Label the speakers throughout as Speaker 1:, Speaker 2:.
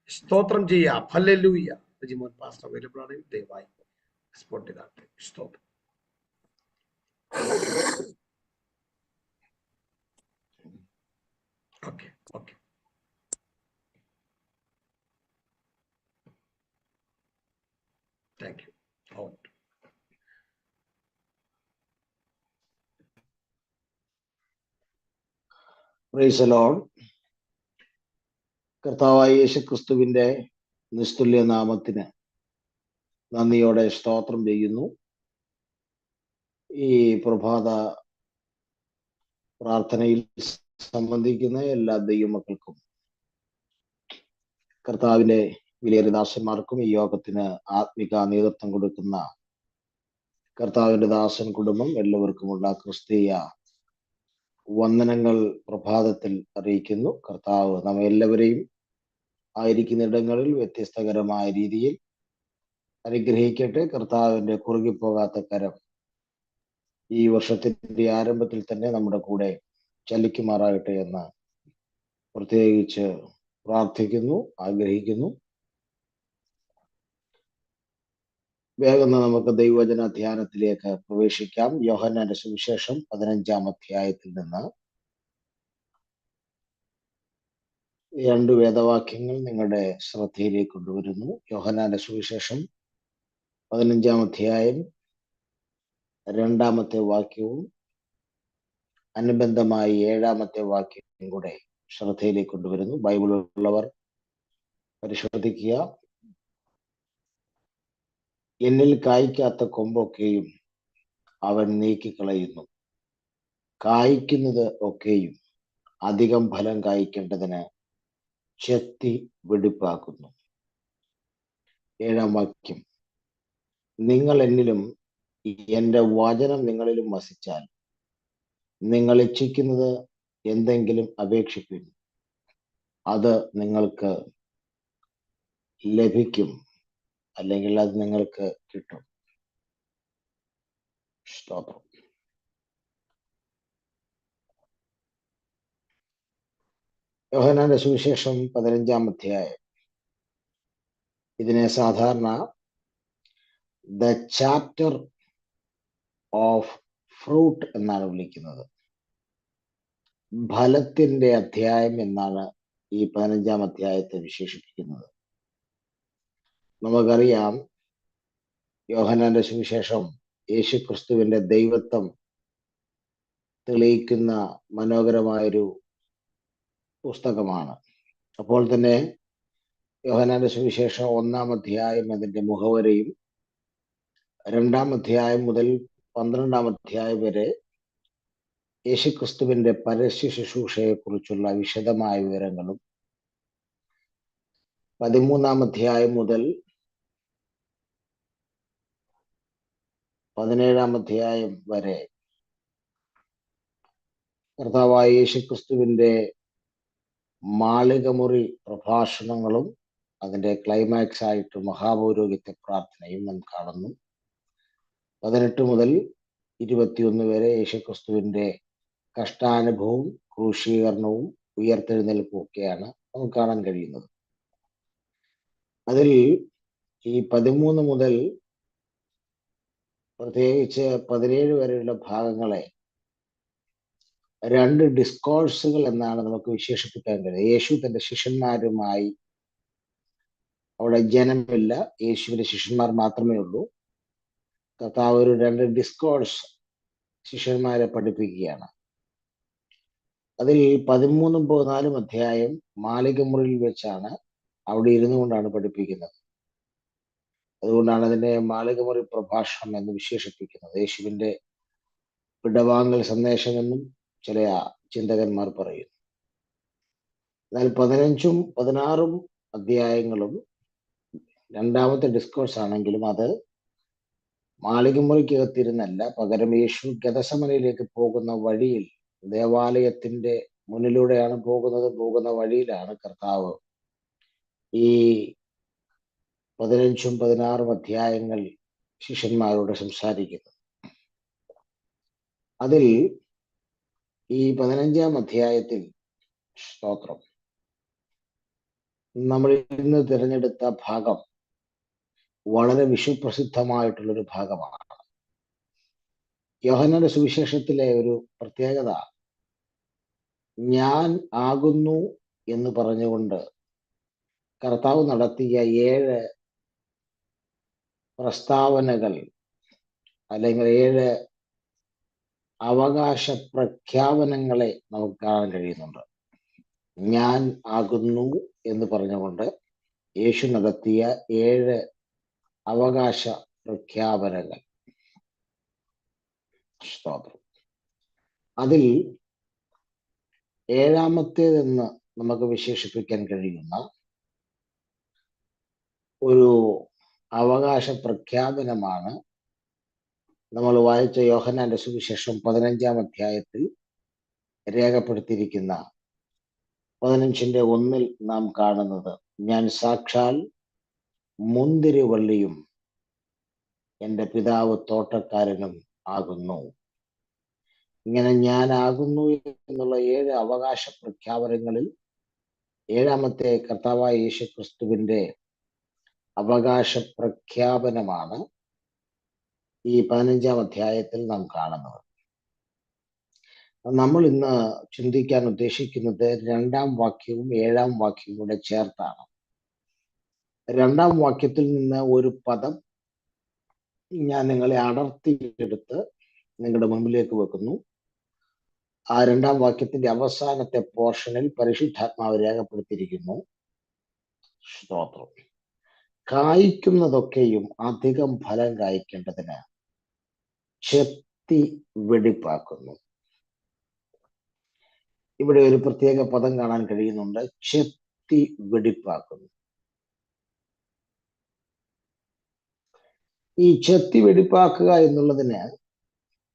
Speaker 1: സ്തോത്രം ചെയ്യാം. Hallelujah. Jimon pastor available ആണെങ്കിൽ ദയവായി സ്പോട്ട് ചെയ്താട്ടെ. സ്തോത്രം. Okay okay. Thank you.
Speaker 2: Praise the Lord. കർത്താവായ യേശുക്രിസ്തുവിന്റെ നിസ്തുല്യ നാമത്തിന് നന്ദിയോടെ സ്തോത്രം ചെയ്യുന്നു. ഈ പ്രഭാത പ്രാർത്ഥനയിൽ സംബന്ധിക്കുന്ന എല്ലാ ദൈവമക്കൾക്കും കർത്താവിന്റെ വിലയേറിയ ദാസന്മാർക്കും ഈ യോഗത്തിന് ആത്മിക നേതൃത്വം കൊടുക്കുന്ന കർത്താവിന്റെ ദാസൻ കുടുംബം എല്ലാവർക്കുമുള്ള ക്രിസ്തീയ വന്ദനങ്ങൾ പ്രഭാതത്തിൽ അറിയിക്കുന്നു. കർത്താവ് നമ്മ എല്ലാവരെയും ആയിരിക്കുന്ന ഇടങ്ങളിൽ വ്യത്യസ്തകരമായ രീതിയിൽ അനുഗ്രഹിക്കട്ടെ. കർത്താവിന്റെ കുറുകിപ്പോകാത്ത കരം ഈ വർഷത്തിന്റെ ആരംഭത്തിൽ തന്നെ നമ്മുടെ കൂടെ ചലിക്കുമാറാകട്ടെ എന്ന് പ്രത്യേകിച്ച് പ്രാർത്ഥിക്കുന്നു, ആഗ്രഹിക്കുന്നു. വേഗം നമുക്ക് ദൈവവചന ധ്യാനത്തിലേക്ക് പ്രവേശിക്കാം. യോഹന്നാന്റെ സുവിശേഷം 15-ാം അധ്യായത്തിൽ നിന്ന് 2 വേദവാക്യങ്ങൾ നിങ്ങളുടെ ശ്രദ്ധയിലേക്ക് കൊണ്ടുവരുന്നു. യോഹന്നാന്റെ സുവിശേഷം 15-ാം അധ്യായം 2-ാമത്തെ വാക്യവും അനുബന്ധമായി 7-ാമത്തെ വാക്യവും കൂടെ ശ്രദ്ധയിലേക്ക് കൊണ്ടുവരുന്നു. ബൈബിൾ ഉള്ളവർ പരിശോധിക്കുക. എന്നിൽ കായ്ക്കാത്ത കൊമ്പൊക്കെയും അവൻ നീക്കിക്കളയുന്നു, കായ്ക്കുന്നത് ഒക്കെയും അധികം ഫലം കായ്ക്കേണ്ടതിന് ചെത്തി വെടിപ്പാക്കുന്നു. 7-ാം വാക്യം, നിങ്ങൾ എന്നിലും എന്റെ വചനം നിങ്ങളിലും വസിച്ചാൽ നിങ്ങൾ ഇച്ഛിക്കുന്നത് എന്തെങ്കിലും അപേക്ഷിപ്പിൻ, അത് നിങ്ങൾക്ക് ലഭിക്കും, അല്ലെങ്കിൽ അത് നിങ്ങൾക്ക് കിട്ടും. സ്തോത്രം. യോഹന്നാന്റെ സുവിശേഷം 15-ാം അധ്യായം, ഇതിനെ സാധാരണ ദ ചാപ്റ്റർ ഓഫ് ഫ്രൂട്ട് എന്നാണ് വിളിക്കുന്നത്. ഫലത്തിന്റെ അധ്യായം എന്നാണ് ഈ 15-ാം അധ്യായത്തെ വിശേഷിപ്പിക്കുന്നത്. നമുക്കറിയാം, യോഹന്നാന്റെ സുവിശേഷം യേശുക്രിസ്തുവിന്റെ ദൈവത്വം തെളിയിക്കുന്ന മനോഹരമായൊരു പുസ്തകമാണ്. അപ്പോൾ തന്നെ യോഹന്നാന്റെ സുവിശേഷം 1-ാം അധ്യായം അതിന്റെ മുഖവരയും 2-ാം അധ്യായം മുതൽ 12-ാം അധ്യായം വരെ യേശുക്രിസ്തുവിന്റെ പരസ്യ ശുശ്രൂഷയെ കുറിച്ചുള്ള വിശദമായ വിവരങ്ങളും 13-ാം അധ്യായം മുതൽ 17-ാം അധ്യായം വരെ കർത്താവായ യേശുക്രിസ്തുവിന്റെ മാളികമുറി പ്രഭാഷണങ്ങളും അതിന്റെ ക്ലൈമാക്സ് ആയിട്ട് മഹാപൗരോഹിത്യ പ്രാർത്ഥനയും നാം കാണുന്നു. 18 മുതൽ 21 വരെ യേശുക്രിസ്തുവിന്റെ കഷ്ടാനുഭവവും ക്രൂശീകരണവും ഉയർത്തെഴുന്നേൽപ്പും ഒക്കെയാണ് നമുക്ക് കാണാൻ കഴിയുന്നത്. അതിൽ ഈ 13 മുതൽ പ്രത്യേകിച്ച് 17 വരെയുള്ള ഭാഗങ്ങളെ 2 ഡിസ്കോഴ്സുകൾ എന്നാണ് നമുക്ക് വിശേഷിപ്പിക്കാൻ കഴിയുന്നത്. യേശു തന്റെ ശിഷ്യന്മാരുമായി, അവിടെ ജനമില്ല, യേശുവിന്റെ ശിഷ്യന്മാർ മാത്രമേ ഉള്ളൂ. കർത്താവ് ഒരു 2 ഡിസ്കോഴ്സ് ശിഷ്യന്മാരെ പഠിപ്പിക്കുകയാണ്. അതിൽ 13-ഉം 14-ഉം അധ്യായം മാളികമുറിയിൽ വെച്ചാണ്, അവിടെ ഇരുന്നു കൊണ്ടാണ് പഠിപ്പിക്കുന്നത്. അതുകൊണ്ടാണ് അതിനെ മാളികമുറി പ്രഭാഷണം എന്ന് വിശേഷിപ്പിക്കുന്നത്. യേശുവിന്റെ വിടവാങ്ങൽ സന്ദേശമെന്നും ചില ചിന്തകന്മാർ പറയുന്നു. എന്നാൽ 15-ഉം 16-ഉം അധ്യായങ്ങളും 2-ാമത്തെ ഡിസ്കോഴ്സ് ആണെങ്കിലും അത് മാളികമുറിക്കകത്തിരുന്നല്ല, പകരം യേശു ഗെത്സമനയിലേക്ക് പോകുന്ന വഴിയിൽ, ദേവാലയത്തിന്റെ മുന്നിലൂടെയാണ് പോകുന്ന വഴിയിലാണ് കർത്താവ് ഈ 15-ഉം 16-ഉം അധ്യായങ്ങൾ ശിഷ്യന്മാരോട് സംസാരിക്കുന്നത്. അതിൽ ഈ 15-ാം അധ്യായത്തിൽ സ്തോത്രം നമ്മൾ ഇന്ന് തിരഞ്ഞെടുത്ത ഭാഗം വളരെ വിശ്വപ്രസിദ്ധമായിട്ടുള്ളൊരു ഭാഗമാണ്. യോഹന്നാന്റെ സുവിശേഷത്തിലെ ഒരു പ്രത്യേകത, ഞാൻ ആകുന്നു എന്ന് പറഞ്ഞുകൊണ്ട് കർത്താവ് നടത്തിയ 7 പ്രസ്താവനകൾ അല്ലെങ്കിൽ 7 അവകാശ പ്രഖ്യാപനങ്ങളെ നമുക്ക് കാണാൻ കഴിയുന്നുണ്ട്. ഞാൻ ആകുന്നു എന്ന് പറഞ്ഞുകൊണ്ട് യേശു നടത്തിയ 7 അവകാശ പ്രഖ്യാപനങ്ങൾ. സ്തോത്രം. അതിൽ 7ാമത്തേതെന്ന് നമുക്ക് വിശേഷിപ്പിക്കാൻ കഴിയുന്ന ഒരു അവകാശ പ്രഖ്യാപനമാണ് നമ്മൾ വായിച്ച യോഹന്നാന്റെ സുവിശേഷം 15ാം അധ്യായത്തിൽ രേഖപ്പെടുത്തിയിരിക്കുന്ന 15ന്റെ 1 നാം കാണുന്നത്, ഞാൻ സാക്ഷാൽ മുന്തിരിവള്ളിയും എൻ്റെ പിതാവ് തോട്ടക്കാരനും ആകുന്നു. ഇങ്ങനെ ഞാനാകുന്നു എന്നുള്ള 7 അവകാശ പ്രഖ്യാപനങ്ങളിൽ 7ാമത്തെ കർത്താവായ യേശു ക്രിസ്തുവിന്റെ അവകാശ പ്രഖ്യാപനമാണ് ഈ 15ാം അധ്യായത്തിൽ നാം കാണുന്നത്. നമ്മൾ ഇന്ന് ചിന്തിക്കാൻ ഉദ്ദേശിക്കുന്നത് 2ാം വാക്യവും 7ാം വാക്യവും കൂടെ ചേർത്താണ്. 2ാം വാക്യത്തിൽ നിന്ന് ഒരു പദം ഞാൻ നിങ്ങളെ അടർത്തിയെടുത്ത് നിങ്ങളുടെ മുമ്പിലേക്ക് വെക്കുന്നു. ആ 2ാം വാക്യത്തിന്റെ അവസാനത്തെ പോർഷനിൽ പരിശുദ്ധാത്മാവ് രേഖപ്പെടുത്തിയിരിക്കുന്നു, സ്തോത്രം, കായ്ക്കുന്നതൊക്കെയും അധികം ഫലം കായ്ക്കേണ്ടതിന് ചെത്തി വെടിപ്പാക്കുന്നു. ഇവിടെ ഒരു പ്രത്യേക പദം കാണാൻ കഴിയുന്നുണ്ട്, ചെത്തി വെടിപ്പാക്കുന്നു. ഈ ചെത്തി വെടിപ്പാക്കുക എന്നുള്ളതിന്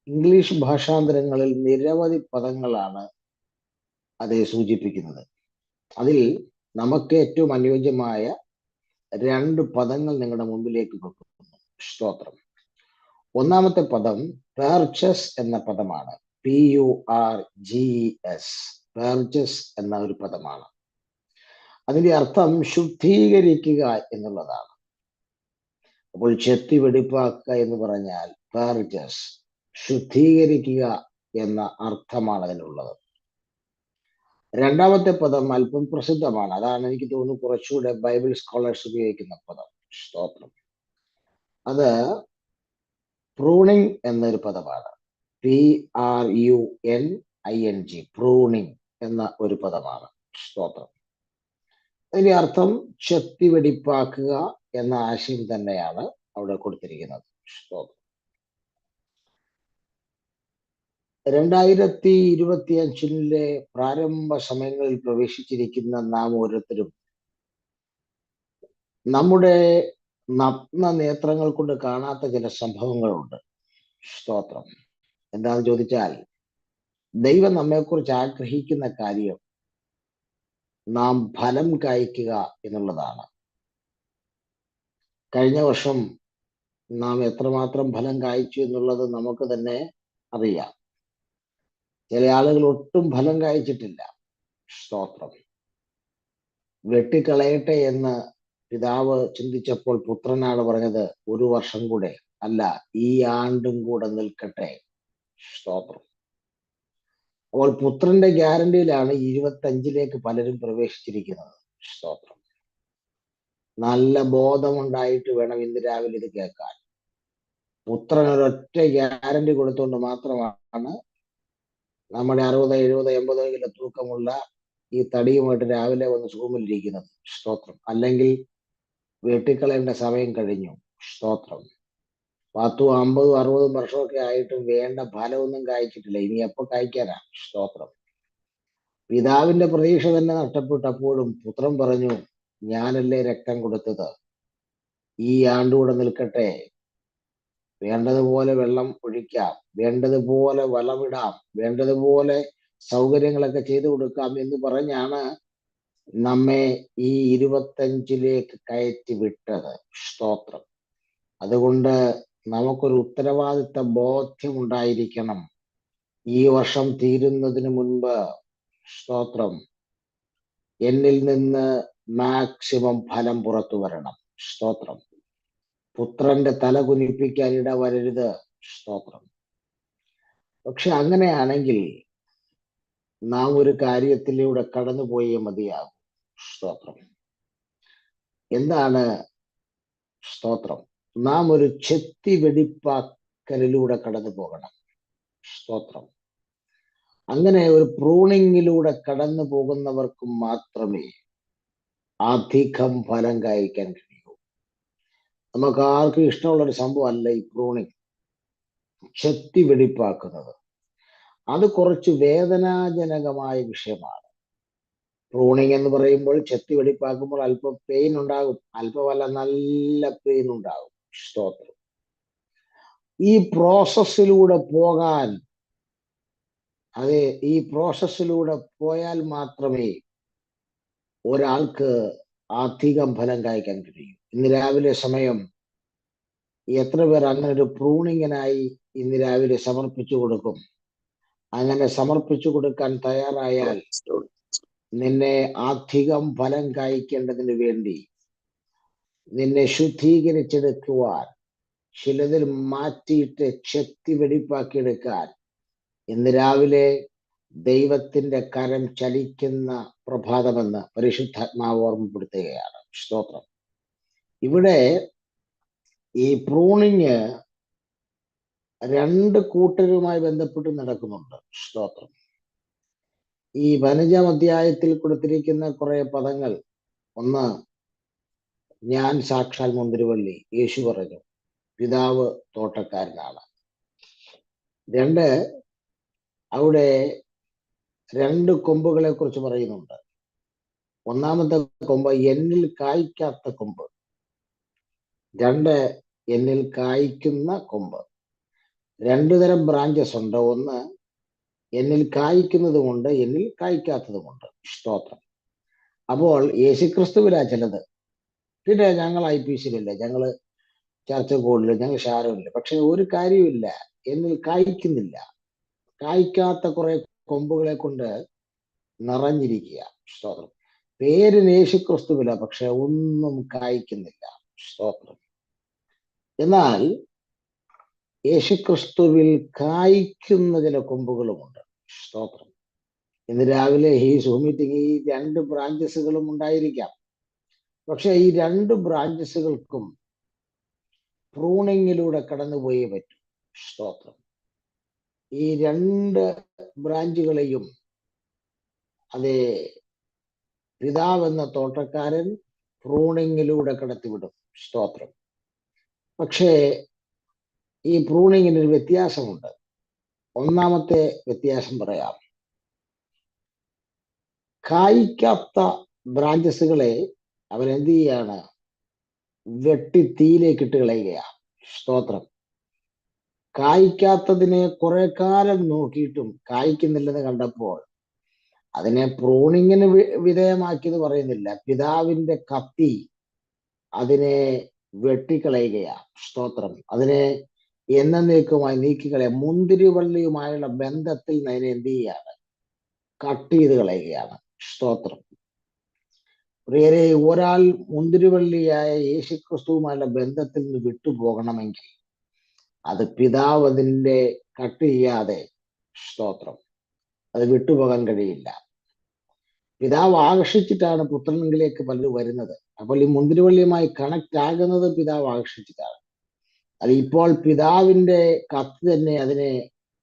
Speaker 2: ഇംഗ്ലീഷ് ഭാഷാന്തരങ്ങളിൽ നിരവധി പദങ്ങളാണ് അതേ സൂചിപ്പിക്കുന്നത്. അതിൽ നമുക്ക് ഏറ്റവും അനുയോജ്യമായ 2 പദങ്ങൾ നിങ്ങളുടെ മുമ്പിലേക്ക് വെക്കുന്നു, സ്തോത്രം. 1ാമത്തെ പദം പർച്ചസ് എന്ന പദമാണ്. PURGES, പർച്ചസ് എന്ന ഒരു പദമാണ്. അതിന്റെ അർത്ഥം ശുദ്ധീകരിക്കുക എന്നുള്ളതാണ്. അപ്പോൾ ചെത്തി വെടിപ്പാക്കുക എന്ന് പറഞ്ഞാൽ പർച്ചസ്, ശുദ്ധീകരിക്കുക എന്ന അർത്ഥമാണ് അതിനുള്ളത്. 2ാമത്തെ പദം അല്പം പ്രസിദ്ധമാണ്. അതാണ് എനിക്ക് തോന്നുന്നു കുറച്ചുകൂടെ ബൈബിൾ സ്കോളേഴ്സ് ഉപയോഗിക്കുന്ന പദം, സ്തോത്രം. അത് പ്രൂണിങ് എന്നൊരു പദമാണ്. PRUNING, പ്രൂണിങ് എന്ന ഒരു പദമാണ്, സ്തോത്രം. അതിന്റെ അർത്ഥം ചെത്തി വെടിപ്പാക്കുക എന്ന ആശയം തന്നെയാണ് അവിടെ കൊടുത്തിരിക്കുന്നത്, സ്തോത്രം. 2025 പ്രാരംഭ സമയങ്ങളിൽ പ്രവേശിച്ചിരിക്കുന്ന നാം ഓരോരുത്തരും നമ്മുടെ നഗ്ന നേത്രങ്ങൾ കൊണ്ട് കാണാത്ത ചില സംഭവങ്ങളുണ്ട്, സ്തോത്രം. എന്താണെന്ന് ചോദിച്ചാൽ, ദൈവം നമ്മെക്കുറിച്ച് ആഗ്രഹിക്കുന്ന കാര്യം നാം ഫലം കായ്ക്കുക എന്നുള്ളതാണ്. കഴിഞ്ഞ വർഷം നാം എത്രമാത്രം ഫലം കായ്ച്ചു എന്നുള്ളത് നമുക്ക് തന്നെ അറിയാം. ചില ആളുകൾ ഒട്ടും ഫലം കായ്ച്ചിട്ടില്ല, സ്തോത്രം. വെട്ടിക്കളയട്ടെ എന്ന് പിതാവ് ചിന്തിച്ചപ്പോൾ പുത്രനാണ് പറഞ്ഞത്, 1 വർഷം കൂടെ അല്ല, ഈ ആണ്ടും കൂടെ നിൽക്കട്ടെ, സ്തോത്രം. അപ്പോൾ പുത്രന്റെ ഗ്യാരണ്ടിയിലാണ് 25ലേക്ക് പലരും പ്രവേശിച്ചിരിക്കുന്നത്, സ്തോത്രം. നല്ല ബോധമുണ്ടായിട്ട് വേണം ഇന്ന് രാവിലെ ഇത് കേൾക്കാൻ. പുത്രൻ ഒരൊറ്റ ഗ്യാരണ്ടി കൊടുത്തുകൊണ്ട് മാത്രമാണ് നമ്മുടെ 60, 70, 80 കിലോ തൂക്കമുള്ള ഈ തടിയുമായിട്ട് രാവിലെ വന്ന് സൂമിലിരിക്കുന്നത്, സ്തോത്രം. അല്ലെങ്കിൽ വെട്ടിക്കളയേണ്ട സമയം കഴിഞ്ഞു, സ്തോത്രം. 10, 50, 60 വർഷമൊക്കെ ആയിട്ടും വേണ്ട ഫലമൊന്നും കായ്ച്ചിട്ടില്ല. ഇനി എപ്പോ കായ്ക്കാനാ, സ്തോത്രം. പിതാവിന്റെ പ്രതീക്ഷ തന്നെ നഷ്ടപ്പെട്ടപ്പോഴും പുത്രൻ പറഞ്ഞു, ഞാനല്ലേ രക്തം കൊടുത്തത്, ഈ ആണ്ടുകൂടെ നിൽക്കട്ടെ, വേണ്ടതുപോലെ വെള്ളം ഒഴിക്കാം, വേണ്ടതുപോലെ വളമിടാം, വേണ്ടതുപോലെ സൗകര്യങ്ങളൊക്കെ ചെയ്തു കൊടുക്കാം എന്ന് പറഞ്ഞാണ് നമ്മെ ഈ 25ലേക്ക് കയറ്റി വിട്ടത്, സ്തോത്രം. അതുകൊണ്ട് നമുക്കൊരു ഉത്തരവാദിത്ത ബോധ്യം ഉണ്ടായിരിക്കണം. ഈ വർഷം തീരുന്നതിന് മുൻപ്, സ്തോത്രം, എന്നിൽ നിന്ന് മാക്സിമം ഫലം പുറത്തു വരണം. സ്തോത്രം. പുത്രന്റെ തല കുനിപ്പിക്കാൻ ഇടവരരുത്. സ്തോത്രം. പക്ഷെ അങ്ങനെയാണെങ്കിൽ നാം ഒരു കാര്യത്തിലൂടെ കടന്നുപോയേ മതിയാകും. സ്തോത്രം. എന്താണ് സ്തോത്രം? നാം ഒരു ചെത്തി വെടിപ്പാക്കലിലൂടെ കടന്നു പോകണം. സ്തോത്രം. അങ്ങനെ ഒരു പ്രൂണിങ്ങിലൂടെ കടന്നു പോകുന്നവർക്ക് മാത്രമേ അധികം ഫലം കായ്ക്കാൻ കഴിയൂ. നമുക്ക് ആർക്കും ഇഷ്ടമുള്ളൊരു സംഭവമല്ല ഈ പ്രൂണിങ്, ചെത്തി വെടിപ്പാക്കുന്നത്. അത് കുറച്ച് വേദനാജനകമായ വിഷയമാണ്. പ്രൂണിങ് എന്ന് പറയുമ്പോൾ ചെത്തി വെടിപ്പാക്കുമ്പോൾ അല്പം പെയിൻ ഉണ്ടാകും, അല്പമല്ല നല്ല പെയിൻ ഉണ്ടാകും. സ്തോത്രം. ഈ പ്രോസസ്സിലൂടെ പോകാൻ, ഈ പ്രോസസ്സിലൂടെ പോയാൽ മാത്രമേ ഒരാൾക്ക് അധികം ഫലം കായ്ക്കാൻ കഴിയും. ഇന്ന് രാവിലെ സമയം എത്ര പേർ അങ്ങനെ ഒരു പ്രൂണിങ്ങിനായി ഇന്ന് രാവിലെ സമർപ്പിച്ചു കൊടുക്കും? അങ്ങനെ സമർപ്പിച്ചു കൊടുക്കാൻ തയ്യാറായാൽ നിന്നെ അധികം ഫലം കായ്ക്കേണ്ടതിന് വേണ്ടി നിന്നെ ശുദ്ധീകരിച്ചെടുക്കുവാൻ, ചിലതിൽ മാറ്റിയിട്ട് ചെത്തി വെടിപ്പാക്കിയെടുക്കാൻ ഇന്ന് രാവിലെ ദൈവത്തിന്റെ കരം ചലിക്കുന്ന പ്രഭാതമെന്ന് പരിശുദ്ധാത്മാവ് ഓർമ്മപ്പെടുത്തുകയാണ്. സ്തോത്രം. ഇവിടെ ഈ പ്രൂണിങ് രണ്ട് കൂട്ടരുമായി ബന്ധപ്പെട്ട് നടക്കുന്നുണ്ട്. സ്തോത്രം. ഈ 15-ാം അധ്യായത്തിൽ കൊടുത്തിരിക്കുന്ന കുറെ പദങ്ങൾ, ഒന്ന്, ഞാൻ സാക്ഷാൽ മുന്തിരിവള്ളി, യേശു പറഞ്ഞു, പിതാവ് തോട്ടക്കാരനാണ്. രണ്ട്, അവിടെ രണ്ട് കൊമ്പുകളെ കുറിച്ച് പറയുന്നുണ്ട്. ഒന്നാമത്തെ കൊമ്പ് എന്നിൽ കായ്ക്കാത്ത കൊമ്പ്, രണ്ട് എന്നിൽ കായ്ക്കുന്ന കൊമ്പ്. രണ്ടു തരം ബ്രാഞ്ചസ് ഉണ്ട്. ഒന്ന് എന്നിൽ കായ്ക്കുന്നതുമുണ്ട്, എന്നിൽ കായ്ക്കാത്തതുമുണ്ട്. സ്തോത്രം. അപ്പോൾ യേശുക്രിസ്തുവിലാ ചിലത്. പിന്നെ ഞങ്ങൾ IPC-ലില്ല, ഞങ്ങൾ ചർച്ച കൂടുതൽ, ഞങ്ങൾ ഷാരോനില്ല. പക്ഷെ ഒരു കാര്യമില്ല, എന്നിൽ കായ്ക്കുന്നില്ല. കായ്ക്കാത്ത കുറെ കൊമ്പുകളെ കൊണ്ട് നിറഞ്ഞിരിക്കുക. സ്തോത്രം. പേരിന് യേശുക്രിസ്തുവില്ല, പക്ഷെ ഒന്നും കായ്ക്കുന്നില്ല. സ്തോത്രം. എന്നാൽ യേശുക്രിസ്തുവിൽ കായ്ക്കുന്ന ചില കൊമ്പുകളുമുണ്ട്. സ്തോത്രം. ഇന്ന് രാവിലെ ഈ സൂം മീറ്റിംഗ് ഈ രണ്ട് ബ്രാഞ്ചസുകളും ഉണ്ടായിരിക്കാം. പക്ഷെ ഈ രണ്ട് ബ്രാഞ്ചസുകൾക്കും പ്രൂണിങ്ങിലൂടെ കടന്നുപോയേ പറ്റും. സ്തോത്രം. ഈ രണ്ട് ബ്രാഞ്ചുകളെയും അതേ പിതാവെന്ന തോട്ടക്കാരൻ പ്രൂണിങ്ങിലൂടെ കടത്തിവിടും. സ്തോത്രം. പക്ഷേ ഈ പ്രൂണിങ്ങിന് ഒരു വ്യത്യാസമുണ്ട്. ഒന്നാമത്തെ വ്യത്യാസം പറയാം. കായ്ക്കാത്ത ബ്രാഞ്ചസുകളെ അവൻ എന്ത് ചെയ്യാണ്? വെട്ടി തീയിലേക്ക് ഇട്ട് കളയുകയാണ്. സ്തോത്രം. കായ്ക്കാത്തതിനെ കുറെ കാലം നോക്കിയിട്ടും കായ്ക്കുന്നില്ലെന്ന് കണ്ടപ്പോൾ അതിനെ പ്രൂണിങ്ങിന് വിധേയമാക്കിയെന്ന് പറയുന്നില്ല, പിതാവിന്റെ കത്തി അതിനെ വെട്ടിക്കളയുകയാണ്. സ്തോത്രം. അതിനെ എന്നേക്കുമായി നീക്കിക്കളയുക. മുന്തിരിവള്ളിയുമായുള്ള ബന്ധത്തിൽ അതിനെ എന്ത് ചെയ്യാണ്? കട്ട് ചെയ്ത് കളയുകയാണ്. സ്തോത്രം. പ്രിയരെ, ഒരാൾ മുന്തിരിവള്ളിയായ യേശുക്രിസ്തുവുമായുള്ള ബന്ധത്തിൽ നിന്ന് വിട്ടുപോകണമെങ്കിൽ അത് പിതാവ് അതിന്റെ കട്ട് ചെയ്യാതെ, സ്തോത്രം, അത് വിട്ടുപോകാൻ കഴിയില്ല. പിതാവ് ആകർഷിച്ചിട്ടാണ് പുത്രനിലേക്ക് പലരും വരുന്നത്. അപ്പോൾ ഈ മുന്തിരിവള്ളിയുമായി കണക്ട് ആകുന്നത് പിതാവ് ആകർഷിച്ചിട്ടാണ്. അത് ഇപ്പോൾ പിതാവിന്റെ കത്ത് തന്നെ അതിനെ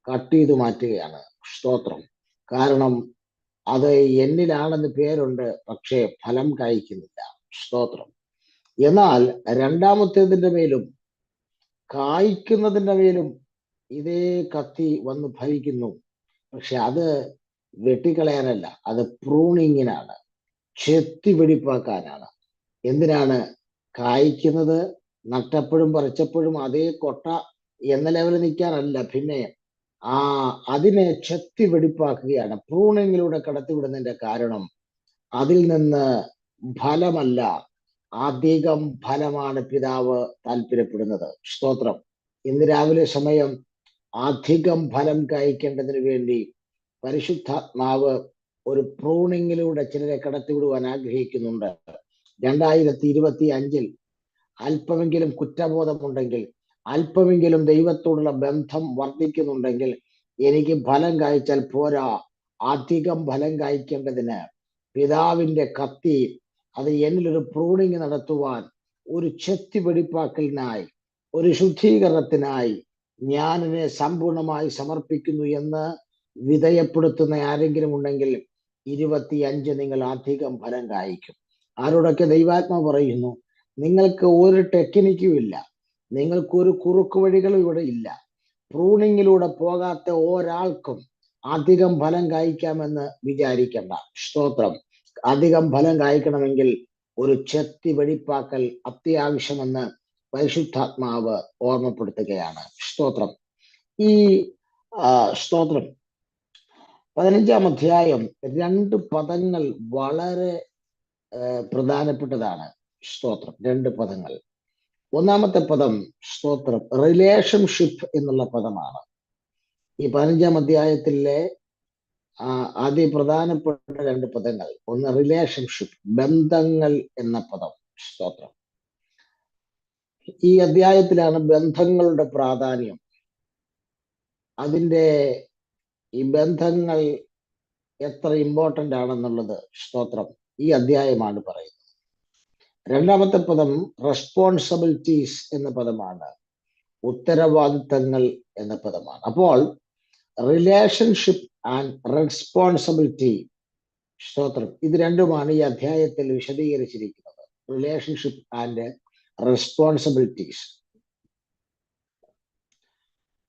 Speaker 2: കട്ട് ചെയ്ത് മാറ്റുകയാണ്. സ്തോത്രം. കാരണം അത് എന്നിലാണെന്ന് പേരുണ്ട്, പക്ഷേ ഫലം കായ്ക്കുന്നില്ല. സ്തോത്രം. എന്നാൽ രണ്ടാമത്തേതിന്റെ മേലും കായ്ക്കുന്നതിന്റെ മേലും ഇതേ കത്തി വന്ന് ഫലിക്കുന്നു. പക്ഷെ അത് വെട്ടിക്കളയാനല്ല, അത് പ്രൂണിങ്ങിനാണ്, ചെത്തി വെടിപ്പാക്കാനാണ്. എന്തിനാണ്? കായ്ക്കുന്നത് നട്ടപ്പോഴും പറിച്ചപ്പോഴും അതേ കൊട്ട എന്ന ലെവലിൽ നിൽക്കാനല്ല, പിന്നെ അതിനെ ചെത്തി വെടിപ്പാക്കുകയാണ്. പ്രൂണിങ്ങിലൂടെ കടത്തിവിടുന്നതിന്റെ കാരണം അതിൽ നിന്ന് ഫലമല്ല, അധികം ഫലമാണ് പിതാവ് താല്പര്യപ്പെടുന്നത്. സ്തോത്രം. ഇന്ന് രാവിലെ സമയം അധികം ഫലം കായ്ക്കേണ്ടതിന് വേണ്ടി പരിശുദ്ധാത്മാവ് ഒരു പ്രൂണിങ്ങിലൂടെ ചിലരെ കടത്തിവിടുവാൻ ആഗ്രഹിക്കുന്നുണ്ട്. 2025 അല്പമെങ്കിലും കുറ്റബോധമുണ്ടെങ്കിൽ, അല്പമെങ്കിലും ദൈവത്തോടുള്ള ബന്ധം വർദ്ധിക്കുന്നുണ്ടെങ്കിൽ, എനിക്ക് ഫലം കായ്ച്ചാൽ പോരാ, അധികം ഫലം കായ്ക്കേണ്ടതിന് പിതാവിന്റെ കത്തി അത് എന്നിലൊരു പ്രൂണിങ് നടത്തുവാൻ, ഒരു ചെത്തി വെടിപ്പാക്കലിനായി, ഒരു ശുദ്ധീകരണത്തിനായി ഞാൻ എന്നെ സമ്പൂർണമായി സമർപ്പിക്കുന്നു എന്ന് വിധേയപ്പെടുത്തുന്ന ആരെങ്കിലും ഉണ്ടെങ്കിൽ 25 നിങ്ങൾ അധികം ഫലം കായ്ക്കും. ആരോടൊക്കെ ദൈവാത്മാ പറയുന്നു, നിങ്ങൾക്ക് ഒരു ടെക്നിക്കും ഇല്ല, നിങ്ങൾക്കൊരു കുറുക്കു വഴികളും ഇവിടെ ഇല്ല. പ്രൂണിങ്ങിലൂടെ പോകാത്ത ഒരാൾക്കും അധികം ഫലം കായ്ക്കാമെന്ന് വിചാരിക്കണ്ട. സ്തോത്രം. അധികം ഫലം കായ്ക്കണമെങ്കിൽ ഒരു ചെത്തി വെടിപ്പാക്കൽ അത്യാവശ്യമെന്ന് പരിശുദ്ധാത്മാവ് ഓർമ്മപ്പെടുത്തുകയാണ്. സ്തോത്രം. ഈ സ്തോത്രം 15-ാം അധ്യായം 2 പദങ്ങൾ വളരെ പ്രധാനപ്പെട്ടതാണ്. സ്തോത്രം. 2 പദങ്ങൾ. ഒന്നാമത്തെ പദം സ്തോത്രം റിലേഷൻഷിപ്പ് എന്നുള്ള പദമാണ്. ഈ 15-ാം അധ്യായത്തിലെ അതിപ്രധാനപ്പെട്ട 2 പദങ്ങൾ. ഒന്ന് റിലേഷൻഷിപ്പ്, ബന്ധങ്ങൾ എന്ന പദം. സ്തോത്രം. ഈ അധ്യായത്തിലാണ് ബന്ധങ്ങളുടെ പ്രാധാന്യം, അതിൻ്റെ ഈ ബന്ധങ്ങൾ എത്ര ഇമ്പോർട്ടൻ്റ് ആണെന്നുള്ളത് സ്തോത്രം ഈ അധ്യായമാണ് പറയുന്നത്. രണ്ടാമത്തെ പദം റെസ്പോൺസിബിലിറ്റീസ് എന്ന പദമാണ്, ഉത്തരവാദിത്തങ്ങൾ എന്ന പദമാണ്. അപ്പോൾ റിലേഷൻഷിപ്പ് ആൻഡ് റെസ്പോൺസിബിലിറ്റി, സ്തോത്രം, ഇത് രണ്ടുമാണ് ഈ അധ്യായത്തിൽ വിശദീകരിച്ചിരിക്കുന്നത്. Relationship and responsibilities.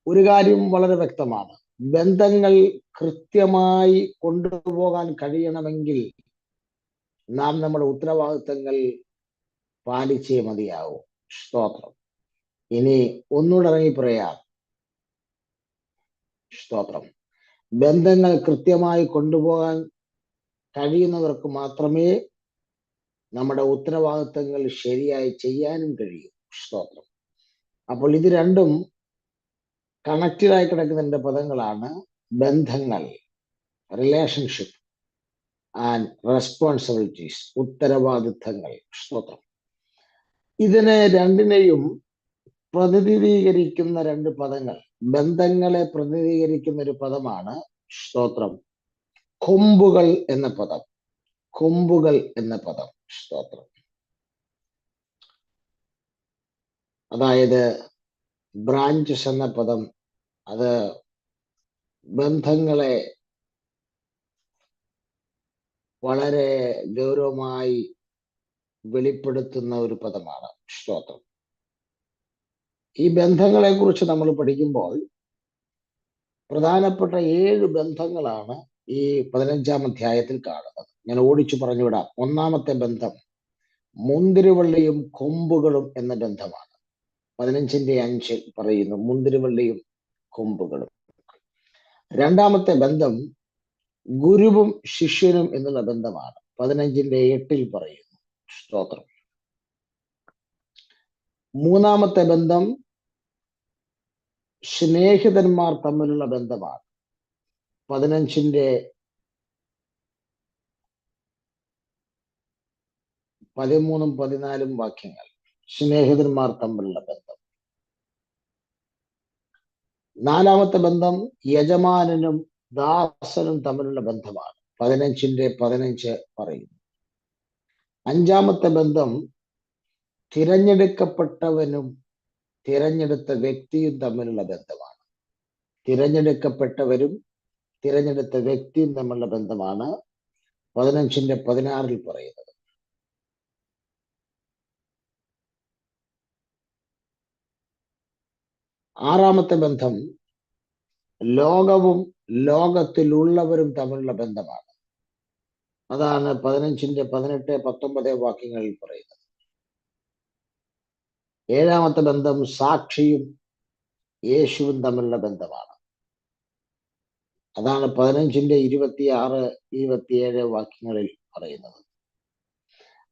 Speaker 2: ഒരു കാര്യം വളരെ വ്യക്തമാണ്, ബന്ധങ്ങൾ കൃത്യമായി കൊണ്ടുപോകാൻ കഴിയണമെങ്കിൽ നാം നമ്മുടെ ഉത്തരവാദിത്തങ്ങൾ പാലിച്ചേ മതിയാവും. സ്തോത്രം. ഇനി ഒന്നുകൂടെ ഇറങ്ങി പറയാം. സ്തോത്രം. ബന്ധങ്ങൾ കൃത്യമായി കൊണ്ടുപോകാൻ കഴിയുന്നവർക്ക് മാത്രമേ നമ്മുടെ ഉത്തരവാദിത്തങ്ങൾ ശരിയായി ചെയ്യാനും കഴിയൂ. സ്തോത്രം. അപ്പോൾ ഇത് രണ്ടും കണക്റ്റഡായി കിടക്കുന്ന പദങ്ങളാണ്. ബന്ധങ്ങൾ, റിലേഷൻഷിപ്പ് ആൻഡ് റെസ്പോൺസിബിലിറ്റീസ്, ഉത്തരവാദിത്തങ്ങൾ. സ്തോത്രം. ഇതിനെ രണ്ടിനെയും പ്രതിനിധീകരിക്കുന്ന 2 പദങ്ങൾ, ബന്ധങ്ങളെ പ്രതിനിധീകരിക്കുന്ന ഒരു പദമാണ് സ്തോത്രം കൊമ്പുകൾ എന്ന പദം. കൊമ്പുകൾ എന്ന പദം. സ്തോത്രം. അതായത് ബ്രാഞ്ചസ് എന്ന പദം അത് ബന്ധങ്ങളെ വളരെ ഗൗരവമായി വെളിപ്പെടുത്തുന്ന ഒരു പദമാണ്. സ്തോത്രം. ഈ ബന്ധങ്ങളെ കുറിച്ച് നമ്മൾ പഠിക്കുമ്പോൾ പ്രധാനപ്പെട്ട 7 ബന്ധങ്ങളാണ് ഈ 15-ാം അധ്യായത്തിൽ കാണുന്നത്. ഞാൻ ഓടിച്ചു പറഞ്ഞുവിടാം. ഒന്നാമത്തെ ബന്ധം മുന്തിരിവള്ളിയും കൊമ്പുകളും എന്ന ബന്ധമാണ്. 15-5 പറയുന്നു, മുന്തിരിവള്ളിയും കൊമ്പുകളും. രണ്ടാമത്തെ ബന്ധം ഗുരുവും ശിഷ്യനും എന്നുള്ള ബന്ധമാണ്. 15-8 പറയുന്നു. സ്തോത്രം. മൂന്നാമത്തെ ബന്ധം സ്നേഹിതന്മാർ തമ്മിലുള്ള ബന്ധമാണ്. 15-13-14 വാക്യങ്ങൾ. സ്നേഹിതന്മാർ തമ്മിലുള്ള ബന്ധം. നാലാമത്തെ ബന്ധം യജമാനനും ദാസനും തമ്മിലുള്ള ബന്ധമാണ്. 15-15 പറയുന്നു. അഞ്ചാമത്തെ ബന്ധം തിരഞ്ഞെടുക്കപ്പെട്ടവനും തിരഞ്ഞെടുത്ത വ്യക്തിയും തമ്മിലുള്ള ബന്ധമാണ്. തിരഞ്ഞെടുക്കപ്പെട്ടവരും തിരഞ്ഞെടുത്ത വ്യക്തിയും തമ്മിലുള്ള ബന്ധമാണ് 15-16 പറയുന്നത്. ആറാമത്തെ ബന്ധം ലോകവും ലോകത്തിലുള്ളവരും തമ്മിലുള്ള ബന്ധമാണ്. അതാണ് 15-18-19 വാക്യങ്ങളിൽ പറയുന്നത്. ഏഴാമത്തെ ബന്ധം സാക്ഷിയും യേശുവും തമ്മിലുള്ള ബന്ധമാണ്. അതാണ് 15-26-27 വാക്യങ്ങളിൽ പറയുന്നത്.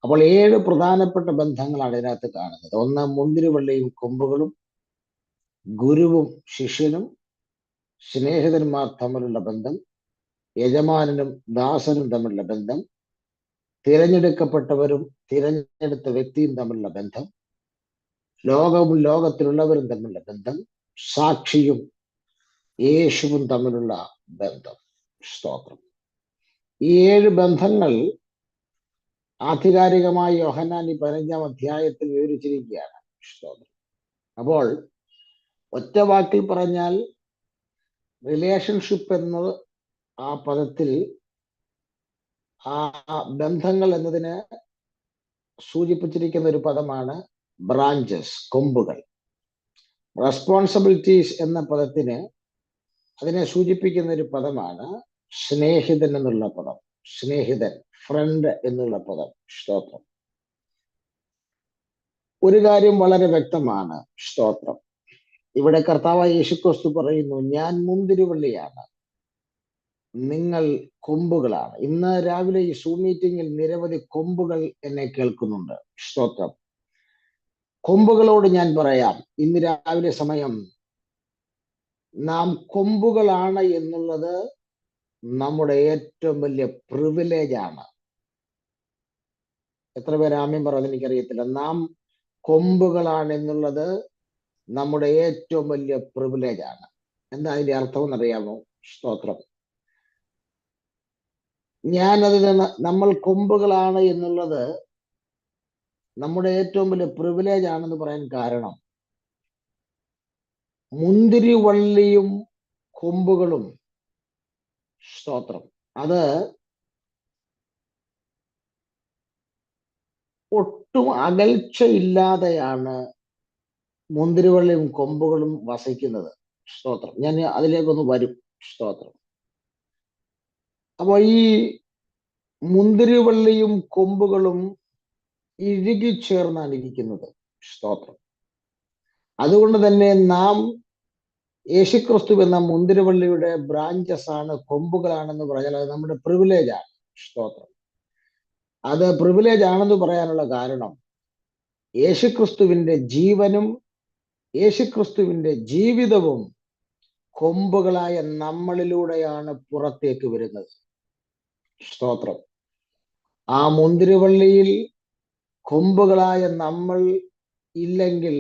Speaker 2: അപ്പോൾ 7 പ്രധാനപ്പെട്ട ബന്ധങ്ങളാണ് ഇതിനകത്ത് കാണുന്നത്. ഒന്ന് മുന്തിരിവള്ളിയും കൊമ്പുകളും, ഗുരുവും ശിഷ്യനും, സ്നേഹിതന്മാർ തമ്മിലുള്ള ബന്ധം, യജമാനനും ദാസനും തമ്മിലുള്ള ബന്ധം, തിരഞ്ഞെടുക്കപ്പെട്ടവരും തിരഞ്ഞെടുത്ത വ്യക്തിയും തമ്മിലുള്ള ബന്ധം, ലോകവും ലോകത്തിലുള്ളവരും തമ്മിലുള്ള ബന്ധം, സാക്ഷിയും യേശുവും തമ്മിലുള്ള ബന്ധം. സ്തോത്രം. ഈ 7 ബന്ധങ്ങൾ ആധികാരികമായി യോഹന്നാൻ 15-ാം അധ്യായത്തിൽ വിവരിച്ചിരിക്കുകയാണ്. സ്തോത്രം. അപ്പോൾ ഒറ്റ വാക്കിൽ പറഞ്ഞാൽ റിലേഷൻഷിപ്പ് എന്നത് ആ പദത്തിൽ ആ ബന്ധങ്ങൾ എന്നതിന് സൂചിപ്പിച്ചിരിക്കുന്ന ഒരു പദമാണ് ബ്രാഞ്ചസ്, കൊമ്പുകൾ. റെസ്പോൺസിബിലിറ്റീസ് എന്ന പദത്തിന് അതിനെ സൂചിപ്പിക്കുന്ന ഒരു പദമാണ് സ്നേഹിതൻ എന്നുള്ള പദം. സ്നേഹിതൻ, ഫ്രണ്ട് എന്നുള്ള പദം. സ്തോത്രം. ഒരു കാര്യം വളരെ വ്യക്തമാണ്. സ്തോത്രം. ഇവിടെ കർത്താവായ യേശുക്രിസ്തു പറയുന്നു, ഞാൻ മുന്തിരിവള്ളിയാണ്, നിങ്ങൾ കൊമ്പുകളാണ്. ഇന്ന് രാവിലെ ഈ സൂം മീറ്റിംഗിൽ നിരവധി കൊമ്പുകൾ എന്നെ കേൾക്കുന്നുണ്ട്. സ്തോത്രം. കൊമ്പുകളോട് ഞാൻ പറയാം, ഇന്ന് രാവിലെ സമയം നാം കൊമ്പുകളാണ് എന്നുള്ളത് നമ്മുടെ ഏറ്റവും വലിയ പ്രിവിലേജ് ആണ്. എത്ര പേര് ആമേൻ പറയുന്നത് എനിക്കറിയത്തില്ല. നാം കൊമ്പുകളാണ് എന്നുള്ളത് നമ്മുടെ ഏറ്റവും വലിയ പ്രിവിലേജ് ആണ്. എന്താ അതിന്റെ അർത്ഥം എന്നറിയാമോ? സ്തോത്രം. നമ്മൾ കൊമ്പുകളാണ് എന്നുള്ളത് നമ്മുടെ ഏറ്റവും വലിയ പ്രിവിലേജ് ആണെന്ന് പറയാൻ കാരണം, മുന്തിരിവള്ളിയും കൊമ്പുകളും, സ്തോത്രം, അത് ഒട്ടും അകൽച്ചയില്ലാതെയാണ് മുന്തിരിവള്ളിയും കൊമ്പുകളും വസിക്കുന്നത്. സ്തോത്രം. ഞാൻ അതിലേക്കൊന്ന് വരും. സ്തോത്രം. അപ്പൊ ഈ മുന്തിരിവള്ളിയും കൊമ്പുകളും ഇഴുകിച്ചേർന്നാണ് ഇരിക്കുന്നത്. സ്തോത്രം. അതുകൊണ്ട് തന്നെ നാം യേശുക്രിസ്തു എന്ന മുന്തിരിവള്ളിയുടെ ബ്രാഞ്ചസ് ആണ്, കൊമ്പുകളാണെന്ന് പറഞ്ഞാൽ അത് നമ്മുടെ പ്രിവിലേജ് ആണ്. സ്തോത്രം. അത് പ്രിവിലേജ് ആണെന്ന് പറയാനുള്ള കാരണം, യേശുക്രിസ്തുവിന്റെ ജീവനും യേശുക്രിസ്തുവിന്റെ ജീവിതവും കൊമ്പുകളായ നമ്മളിലൂടെയാണ് പുറത്തേക്ക് വരുന്നത്. സ്തോത്രം. ആ മുന്തിരിവള്ളിയിൽ കൊമ്പുകളായ നമ്മൾ ഇല്ലെങ്കിൽ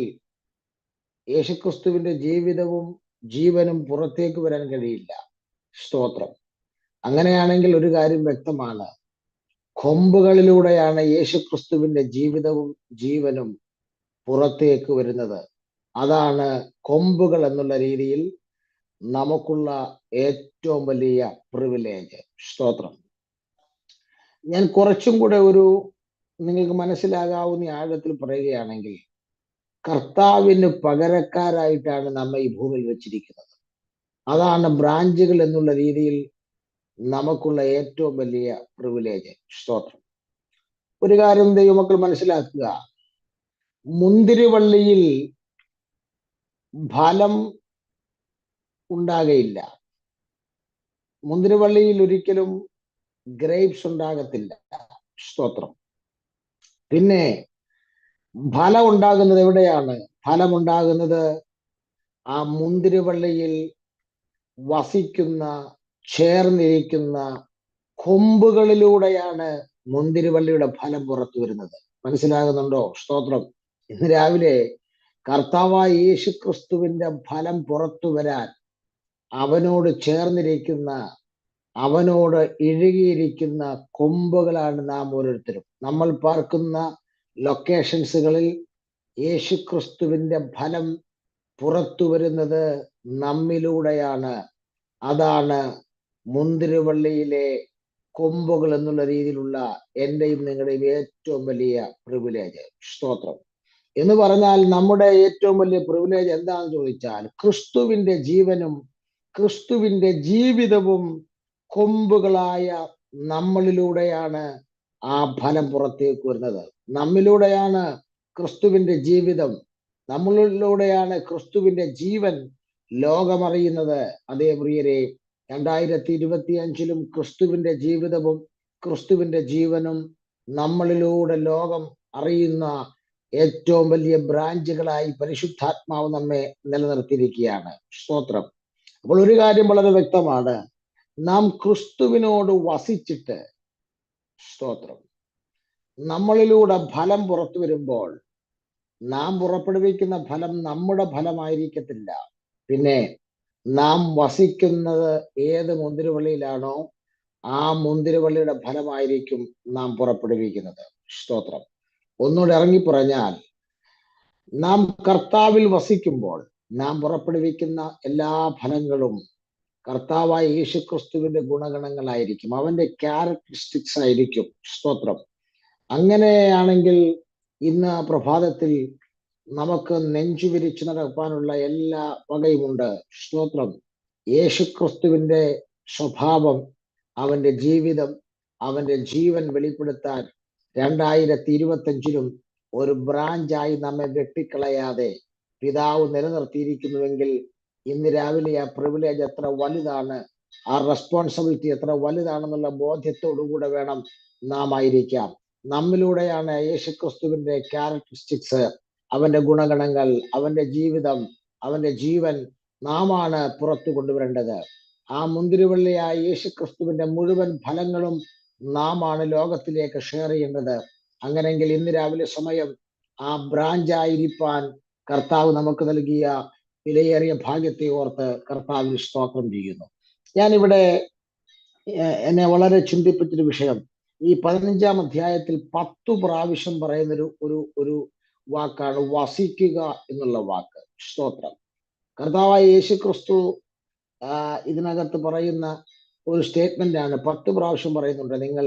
Speaker 2: യേശുക്രിസ്തുവിന്റെ ജീവിതവും ജീവനും പുറത്തേക്ക് വരാൻ കഴിയില്ല. സ്തോത്രം. അങ്ങനെയാണെങ്കിൽ ഒരു കാര്യം വ്യക്തമാണ്, കൊമ്പുകളിലൂടെയാണ് യേശുക്രിസ്തുവിന്റെ ജീവിതവും ജീവനും പുറത്തേക്ക് വരുന്നത്. അതാണ് കൊമ്പുകൾ എന്നുള്ള രീതിയിൽ നമുക്കുള്ള ഏറ്റവും വലിയ പ്രിവിലേജ്. സ്തോത്രം. ഞാൻ കുറച്ചും കൂടെ നിങ്ങൾക്ക് മനസ്സിലാകാവുന്ന ആഴത്തിൽ പറയുകയാണെങ്കിൽ, കർത്താവിന് പകരക്കാരായിട്ടാണ് നമ്മെ ഈ ഭൂമിയിൽ വെച്ചിരിക്കുന്നത്. അതാണ് ബ്രാഞ്ചുകൾ എന്നുള്ള രീതിയിൽ നമുക്കുള്ള ഏറ്റവും വലിയ പ്രിവിലേജ്. സ്തോത്രം. ഒരു കാര്യം ദൈവമക്കൾ മനസ്സിലാക്കുക, മുന്തിരിവള്ളിയിൽ ഫലം ഉണ്ടാകയില്ല. മുന്തിരിവള്ളിയിൽ ഒരിക്കലും ഗ്രേപ്സ് ഉണ്ടാകത്തില്ല. സ്തോത്രം. പിന്നെ ഫലം ഉണ്ടാകുന്നത് എവിടെയാണ്? ഫലം ഉണ്ടാകുന്നത് ആ മുന്തിരിവള്ളിയിൽ വസിക്കുന്ന, ചേർന്നിരിക്കുന്ന കൊമ്പുകളിലൂടെയാണ് മുന്തിരിവള്ളിയുടെ ഫലം പുറത്തു വരുന്നത്. മനസ്സിലാകുന്നുണ്ടോ? സ്തോത്രം. ഇന്ന് രാവിലെ കർത്താവായ യേശുക്രിസ്തുവിന്റെ ഫലം പുറത്തു വരാൻ അവനോട് ചേർന്നിരിക്കുന്ന, അവനോട് ഇഴുകിയിരിക്കുന്ന കൊമ്പുകളാണ് നാം ഓരോരുത്തരും. നമ്മൾ പാർക്കുന്ന ലൊക്കേഷൻസുകളിൽ യേശുക്രിസ്തുവിന്റെ ഫലം പുറത്തു വരുന്നത് നമ്മിലൂടെയാണ്. അതാണ് മുന്തിരിവള്ളിയിലെ കൊമ്പുകൾ എന്നുള്ള രീതിയിലുള്ള എന്റെയും നിങ്ങളുടെയും ഏറ്റവും വലിയ പ്രിവിലേജ്. സ്തോത്രം. എന്ന് പറഞ്ഞാൽ നമ്മുടെ ഏറ്റവും വലിയ പ്രിവിലേജ് എന്താണെന്ന് ചോദിച്ചാൽ, ക്രിസ്തുവിന്റെ ജീവനും ക്രിസ്തുവിന്റെ ജീവിതവും കൊമ്പുകളായ നമ്മളിലൂടെയാണ് ആ ഫലം പുറത്തേക്ക് വരുന്നത്. നമ്മിലൂടെയാണ് ക്രിസ്തുവിന്റെ ജീവിതം, നമ്മളിലൂടെയാണ് ക്രിസ്തുവിന്റെ ജീവൻ ലോകമറിയുന്നത്. അതേ പ്രിയരെ, 2025 ക്രിസ്തുവിന്റെ ജീവിതവും ക്രിസ്തുവിന്റെ ജീവനും നമ്മളിലൂടെ ലോകം അറിയുന്ന ഏറ്റവും വലിയ ബ്രാഞ്ചുകളായി പരിശുദ്ധാത്മാവ് നമ്മെ നിലനിർത്തിയിരിക്കുകയാണ്. സ്തോത്രം. അപ്പോൾ ഒരു കാര്യം വളരെ വ്യക്തമാണ്, നാം ക്രിസ്തുവിനോട് വസിച്ചിട്ട്, സ്തോത്രം, നമ്മളിലൂടെ ഫലം പുറത്തു വരുമ്പോൾ നാം പുറപ്പെടുവിക്കുന്ന ഫലം നമ്മുടെ ഫലമായിരിക്കത്തില്ല. പിന്നെ നാം വസിക്കുന്നത് ഏത് മുന്തിരിവള്ളിയിലാണോ ആ മുന്തിരിവള്ളിയുടെ ഫലമായിരിക്കും നാം പുറപ്പെടുവിക്കുന്നത്. സ്തോത്രം. ഒന്നുകൂടെ ഇറങ്ങി പറഞ്ഞാൽ, നാം കർത്താവിൽ വസിക്കുമ്പോൾ നാം പുറപ്പെടുവിക്കുന്ന എല്ലാ ഫലങ്ങളും കർത്താവായ യേശുക്രിസ്തുവിന്റെ ഗുണഗണങ്ങളായിരിക്കും, അവന്റെ ക്യാരക്ടറിസ്റ്റിക്സ് ആയിരിക്കും. സ്തോത്രം. അങ്ങനെയാണെങ്കിൽ ഇന്ന് പ്രഭാതത്തിൽ നമുക്ക് നെഞ്ചു വിരിച്ചു നടക്കാനുള്ള എല്ലാ വകയുമുണ്ട്. സ്തോത്രം. യേശുക്രിസ്തുവിന്റെ സ്വഭാവം, അവന്റെ ജീവിതം, അവന്റെ ജീവൻ വെളിപ്പെടുത്താൻ 2025 ഒരു ബ്രാഞ്ചായി നമ്മെ വെട്ടിക്കളയാതെ പിതാവ് നിലനിർത്തിയിരിക്കുന്നുവെങ്കിൽ ഇന്ന് രാവിലെ ആ പ്രിവിലേജ് എത്ര വലുതാണ്, ആ റെസ്പോൺസിബിലിറ്റി എത്ര വലുതാണെന്നുള്ള ബോധ്യത്തോടുകൂടെ വേണം നാം ആയിരിക്കാം. നമ്മിലൂടെയാണ് യേശുക്രിസ്തുവിന്റെ ക്യാരക്ടറിസ്റ്റിക്സ്, അവന്റെ ഗുണഗണങ്ങൾ, അവന്റെ ജീവിതം, അവന്റെ ജീവൻ നാമാണ് പുറത്തു കൊണ്ടുവരേണ്ടത്. ആ മുന്തിരിവള്ളിയായ യേശുക്രിസ്തുവിന്റെ മുഴുവൻ ഫലങ്ങളും നാമാണ് ലോകത്തിലേക്ക് ഷെയർ ചെയ്യേണ്ടത്. അങ്ങനെങ്കിൽ ഇന്ന് രാവിലെ സമയം ആ ബ്രാഞ്ചായിരിക്കാൻ കർത്താവ് നമുക്ക് നൽകിയ വിലയേറിയ ഭാഗ്യത്തെ ഓർത്ത് കർത്താവിൽ സ്തോത്രം ചെയ്യുന്നു. ഞാനിവിടെ എന്നെ വളരെ ചിന്തിപ്പിച്ചൊരു വിഷയം, ഈ 15-ാം അധ്യായത്തിൽ 10 പ്രാവശ്യം പറയുന്നൊരു ഒരു ഒരു വാക്കാണ് വസിക്കുക എന്നുള്ള വാക്ക്. സ്തോത്രം. കർത്താവായ യേശുക്രിസ്തു ഇതിനകത്ത് പറയുന്ന ഒരു സ്റ്റേറ്റ്മെന്റ് ആണ്. 10 പ്രാവശ്യം പറയുന്നുണ്ട്, നിങ്ങൾ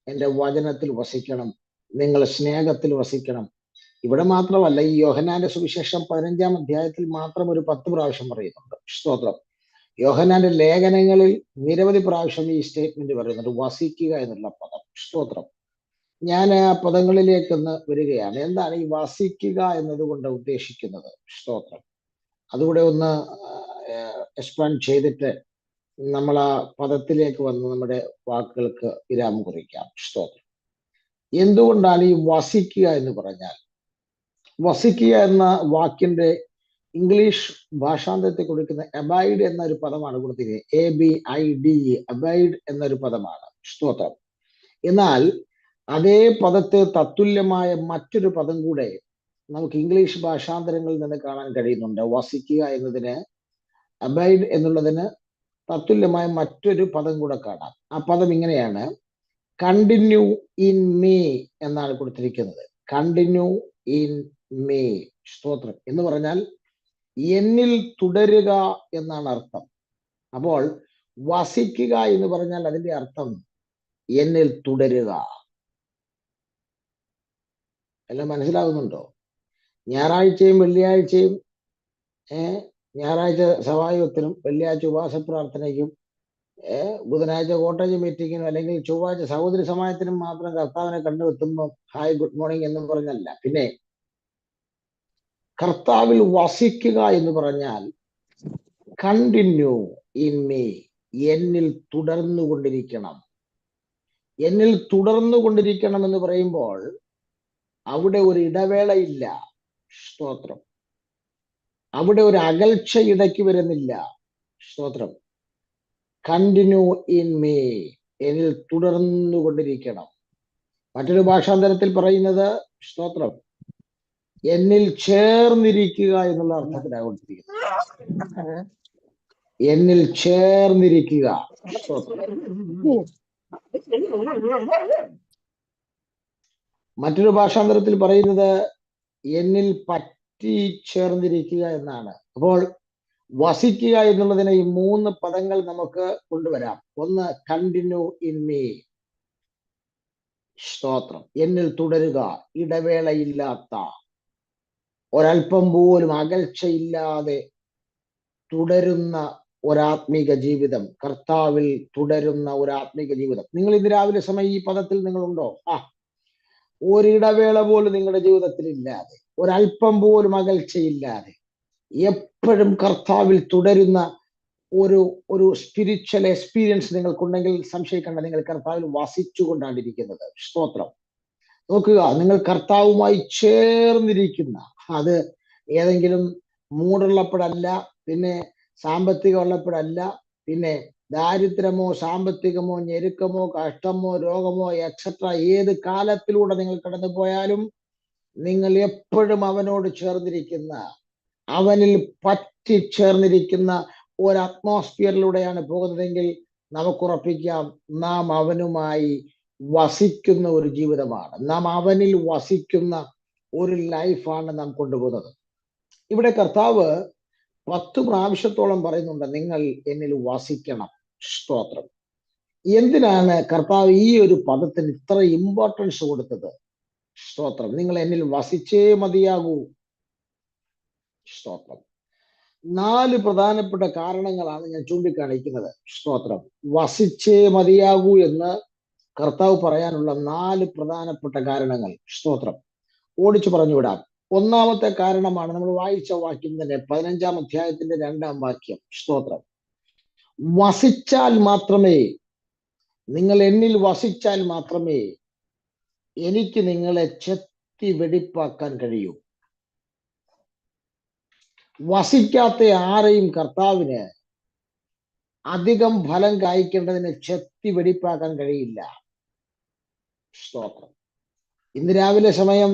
Speaker 2: എൻ്റെ വചനത്തിൽ വസിക്കണം, നിങ്ങൾ സ്നേഹത്തിൽ വസിക്കണം. ഇവിടെ മാത്രമല്ല, ഈ യോഹന്നാന്റെ സുവിശേഷം 15-ാം അധ്യായത്തിൽ മാത്രം ഒരു 10 പ്രാവശ്യം പറയുന്നുണ്ട്. സ്തോത്രം. യോഹന്നാന്റെ ലേഖനങ്ങളിൽ നിരവധി പ്രാവശ്യം ഈ സ്റ്റേറ്റ്മെന്റ് പറയുന്നുണ്ട്, വസിക്കുക എന്നുള്ള പദം. സ്തോത്രം. ഞാൻ ആ പദങ്ങളിലേക്കൊന്ന് വരികയാണ്. എന്താണ് ഈ വസിക്കുക എന്നതുകൊണ്ട് ഉദ്ദേശിക്കുന്നത്? സ്തോത്രം. അതുകൂടെ ഒന്ന് എക്സ്പാൻഡ് ചെയ്തിട്ട് നമ്മൾ ആ പദത്തിലേക്ക് വന്ന് നമ്മുടെ വാക്കുകൾക്ക് വിരാമം കുറിക്കാം. സ്തോത്രം. എന്തുകൊണ്ടാണ് ഈ വസിക്കുക എന്ന് പറഞ്ഞാൽ? വസിക്കുക എന്ന വാക്കിന്റെ ഇംഗ്ലീഷ് ഭാഷാന്തരത്തിൽ കൊടുക്കുന്ന അബൈഡ് എന്നൊരു പദമാണ് കൊടുത്തിരിക്കുന്നത്. ABIDE, അബൈഡ് എന്നൊരു പദമാണ്. സ്തോത്രം. എന്നാൽ അതേ പദത്തെ തത്തുല്യമായ മറ്റൊരു പദം കൂടെ നമുക്ക് ഇംഗ്ലീഷ് ഭാഷാന്തരങ്ങളിൽ നിന്ന് കാണാൻ കഴിയുന്നുണ്ട്. വസിക്കുക എന്നതിന്, അബൈഡ് എന്നുള്ളതിന് തത്തുല്യമായ മറ്റൊരു പദം കൂടെ കാണാം. ആ പദം ഇങ്ങനെയാണ്, കണ്ടിന്യൂ ഇൻ മീ എന്നാണ് കൊടുത്തിരിക്കുന്നത്. Continue in me. സ്തോത്രം. എന്ന് പറഞ്ഞാൽ എന്നിൽ തുടരുക എന്നാണ് അർത്ഥം. അപ്പോൾ വസിക്കുക എന്ന് പറഞ്ഞാൽ അതിന്റെ അർത്ഥം എന്നിൽ തുടരുക. എല്ലാം മനസ്സിലാകുന്നുണ്ടോ? ഞായറാഴ്ചയും വെള്ളിയാഴ്ചയും ഞായറാഴ്ച സഭായോഗത്തിനും വെള്ളിയാഴ്ച ഉപവാസ പ്രാർത്ഥനയ്ക്കും ബുധനാഴ്ച കോട്ടേജ് മീറ്റിങ്ങിനും അല്ലെങ്കിൽ ചൊവ്വാഴ്ച സഹോദരി സമാജത്തിനും മാത്രം കർത്താവിനെ കണ്ടുവെത്തുമ്പോൾ ഹായ് ഗുഡ് മോർണിംഗ് എന്ന് പറഞ്ഞല്ല. പിന്നെ കർത്താവിൽ വസിക്കുക എന്ന് പറഞ്ഞാൽ കണ്ടിന്യൂ ഇൻ മീ, എന്നിൽ തുടർന്നുകൊണ്ടിരിക്കണം. എന്നിൽ തുടർന്നുകൊണ്ടിരിക്കണം എന്ന് പറയുമ്പോൾ അവിടെ ഒരു ഇടവേളയില്ല. സ്തോത്രം. അവിടെ ഒരു അകൽച്ച ഇടയ്ക്ക് വരുന്നില്ല. സ്തോത്രം. കണ്ടിന്യൂ ഇൻ മീ, എന്നിൽ തുടർന്നുകൊണ്ടിരിക്കണം. മറ്റൊരു ഭാഷാന്തരത്തിൽ പറയുന്നത്, സ്തോത്രം, എന്നിൽ ചേർന്നിരിക്കുക എന്നുള്ള അർത്ഥത്തിലാണ് കൊടുത്തിരിക്കുന്നത്. എന്നിൽ ചേർന്നിരിക്കുക. മറ്റൊരു ഭാഷാന്തരത്തിൽ പറയുന്നത് എന്നിൽ പറ്റി ചേർന്നിരിക്കുക എന്നാണ്. അപ്പോൾ വസിക്കുക എന്നുള്ളതിന് ഈ 3 പദങ്ങൾ നമുക്ക് കൊണ്ടുവരാം. ഒന്ന്, കണ്ടിന്യൂ ഇൻ മീ, സ്തോത്രം, എന്നിൽ തുടരുക, ഇടവേളയില്ലാത്ത, ഒരൽപ്പം പോലും അകൽച്ചയില്ലാതെ തുടരുന്ന ഒരാത്മീക ജീവിതം, കർത്താവിൽ തുടരുന്ന ഒരാത്മീക ജീവിതം. നിങ്ങൾ ഇന്ന് രാവിലെ സമയം ഈ പദത്തിൽ നിങ്ങളുണ്ടോ? ഒരിടവേള പോലും നിങ്ങളുടെ ജീവിതത്തിൽ ഇല്ലാതെ, ഒരൽപ്പം പോലും അകൽച്ചയില്ലാതെ എപ്പോഴും കർത്താവിൽ തുടരുന്ന ഒരു സ്പിരിച്വൽ എക്സ്പീരിയൻസ് നിങ്ങൾക്കുണ്ടെങ്കിൽ സംശയിക്കേണ്ട, നിങ്ങൾ കർത്താവിൽ വസിച്ചുകൊണ്ടാണ് ഇരിക്കുന്നത്. സ്തോത്രം. നോക്കുക, നിങ്ങൾ കർത്താവുമായി ചേർന്നിരിക്കുന്ന, അത് ഏതെങ്കിലും മൂടുള്ളപ്പോഴല്ല, പിന്നെ സാമ്പത്തികം ഉള്ളപ്പോഴല്ല, പിന്നെ ദാരിദ്ര്യമോ സാമ്പത്തികമോ ഞെരുക്കമോ കഷ്ടമോ രോഗമോ എക്സെട്ര ഏത് കാലത്തിലൂടെ നിങ്ങൾ കടന്നു പോയാലും നിങ്ങൾ എപ്പോഴും അവനോട് ചേർന്നിരിക്കുന്ന, അവനിൽ പറ്റിച്ചേർന്നിരിക്കുന്ന ഒരു അറ്റ്മോസ്ഫിയറിലൂടെയാണ് പോകുന്നതെങ്കിൽ നമുക്കുറപ്പിക്കാം നാം അവനുമായി വസിക്കുന്ന ഒരു ജീവിതമാണ്, നാം അവനിൽ വസിക്കുന്ന ഒരു ലൈഫാണ് നാം കൊണ്ടുപോകുന്നത്. ഇവിടെ കർത്താവ് 10 പ്രാവശ്യത്തോളം പറയുന്നുണ്ട്, നിങ്ങൾ എന്നിൽ വസിക്കണം. സ്തോത്രം. എന്തിനാണ് കർത്താവ് ഈ ഒരു പദത്തിന് ഇത്ര ഇമ്പോർട്ടൻസ് കൊടുത്തത്? സ്തോത്രം. നിങ്ങൾ എന്നിൽ വസിച്ചേ മതിയാകൂ. സ്തോത്രം. 4 പ്രധാനപ്പെട്ട കാരണങ്ങളാണ് ഞാൻ ചൂണ്ടിക്കാണിക്കുന്നത്. സ്തോത്രം. വസിച്ചേ മതിയാകൂ എന്ന് കർത്താവ് പറയാനുള്ള 4 പ്രധാനപ്പെട്ട കാരണങ്ങൾ. സ്തോത്രം. ഓടിച്ചു പറഞ്ഞുവിടാം. ഒന്നാമത്തെ കാരണമാണ് നമ്മൾ വായിച്ച വാക്യം തന്നെ, 15-ാം അധ്യായത്തിന്റെ 2-ാം വാക്യം. സ്തോത്രം. വസിച്ചാൽ മാത്രമേ, നിങ്ങൾ എന്നിൽ വസിച്ചാൽ മാത്രമേ എനിക്ക് നിങ്ങളെ ചെത്തി വെടിപ്പാക്കാൻ കഴിയൂ. വസിക്കാത്ത ആരെയും കർത്താവിന് അധികം ഫലം കായ്ക്കേണ്ടതിന് ചെത്തി വെടിപ്പാക്കാൻ കഴിയില്ല. സ്തോത്രം. ഇന്ന് രാവിലെ സമയം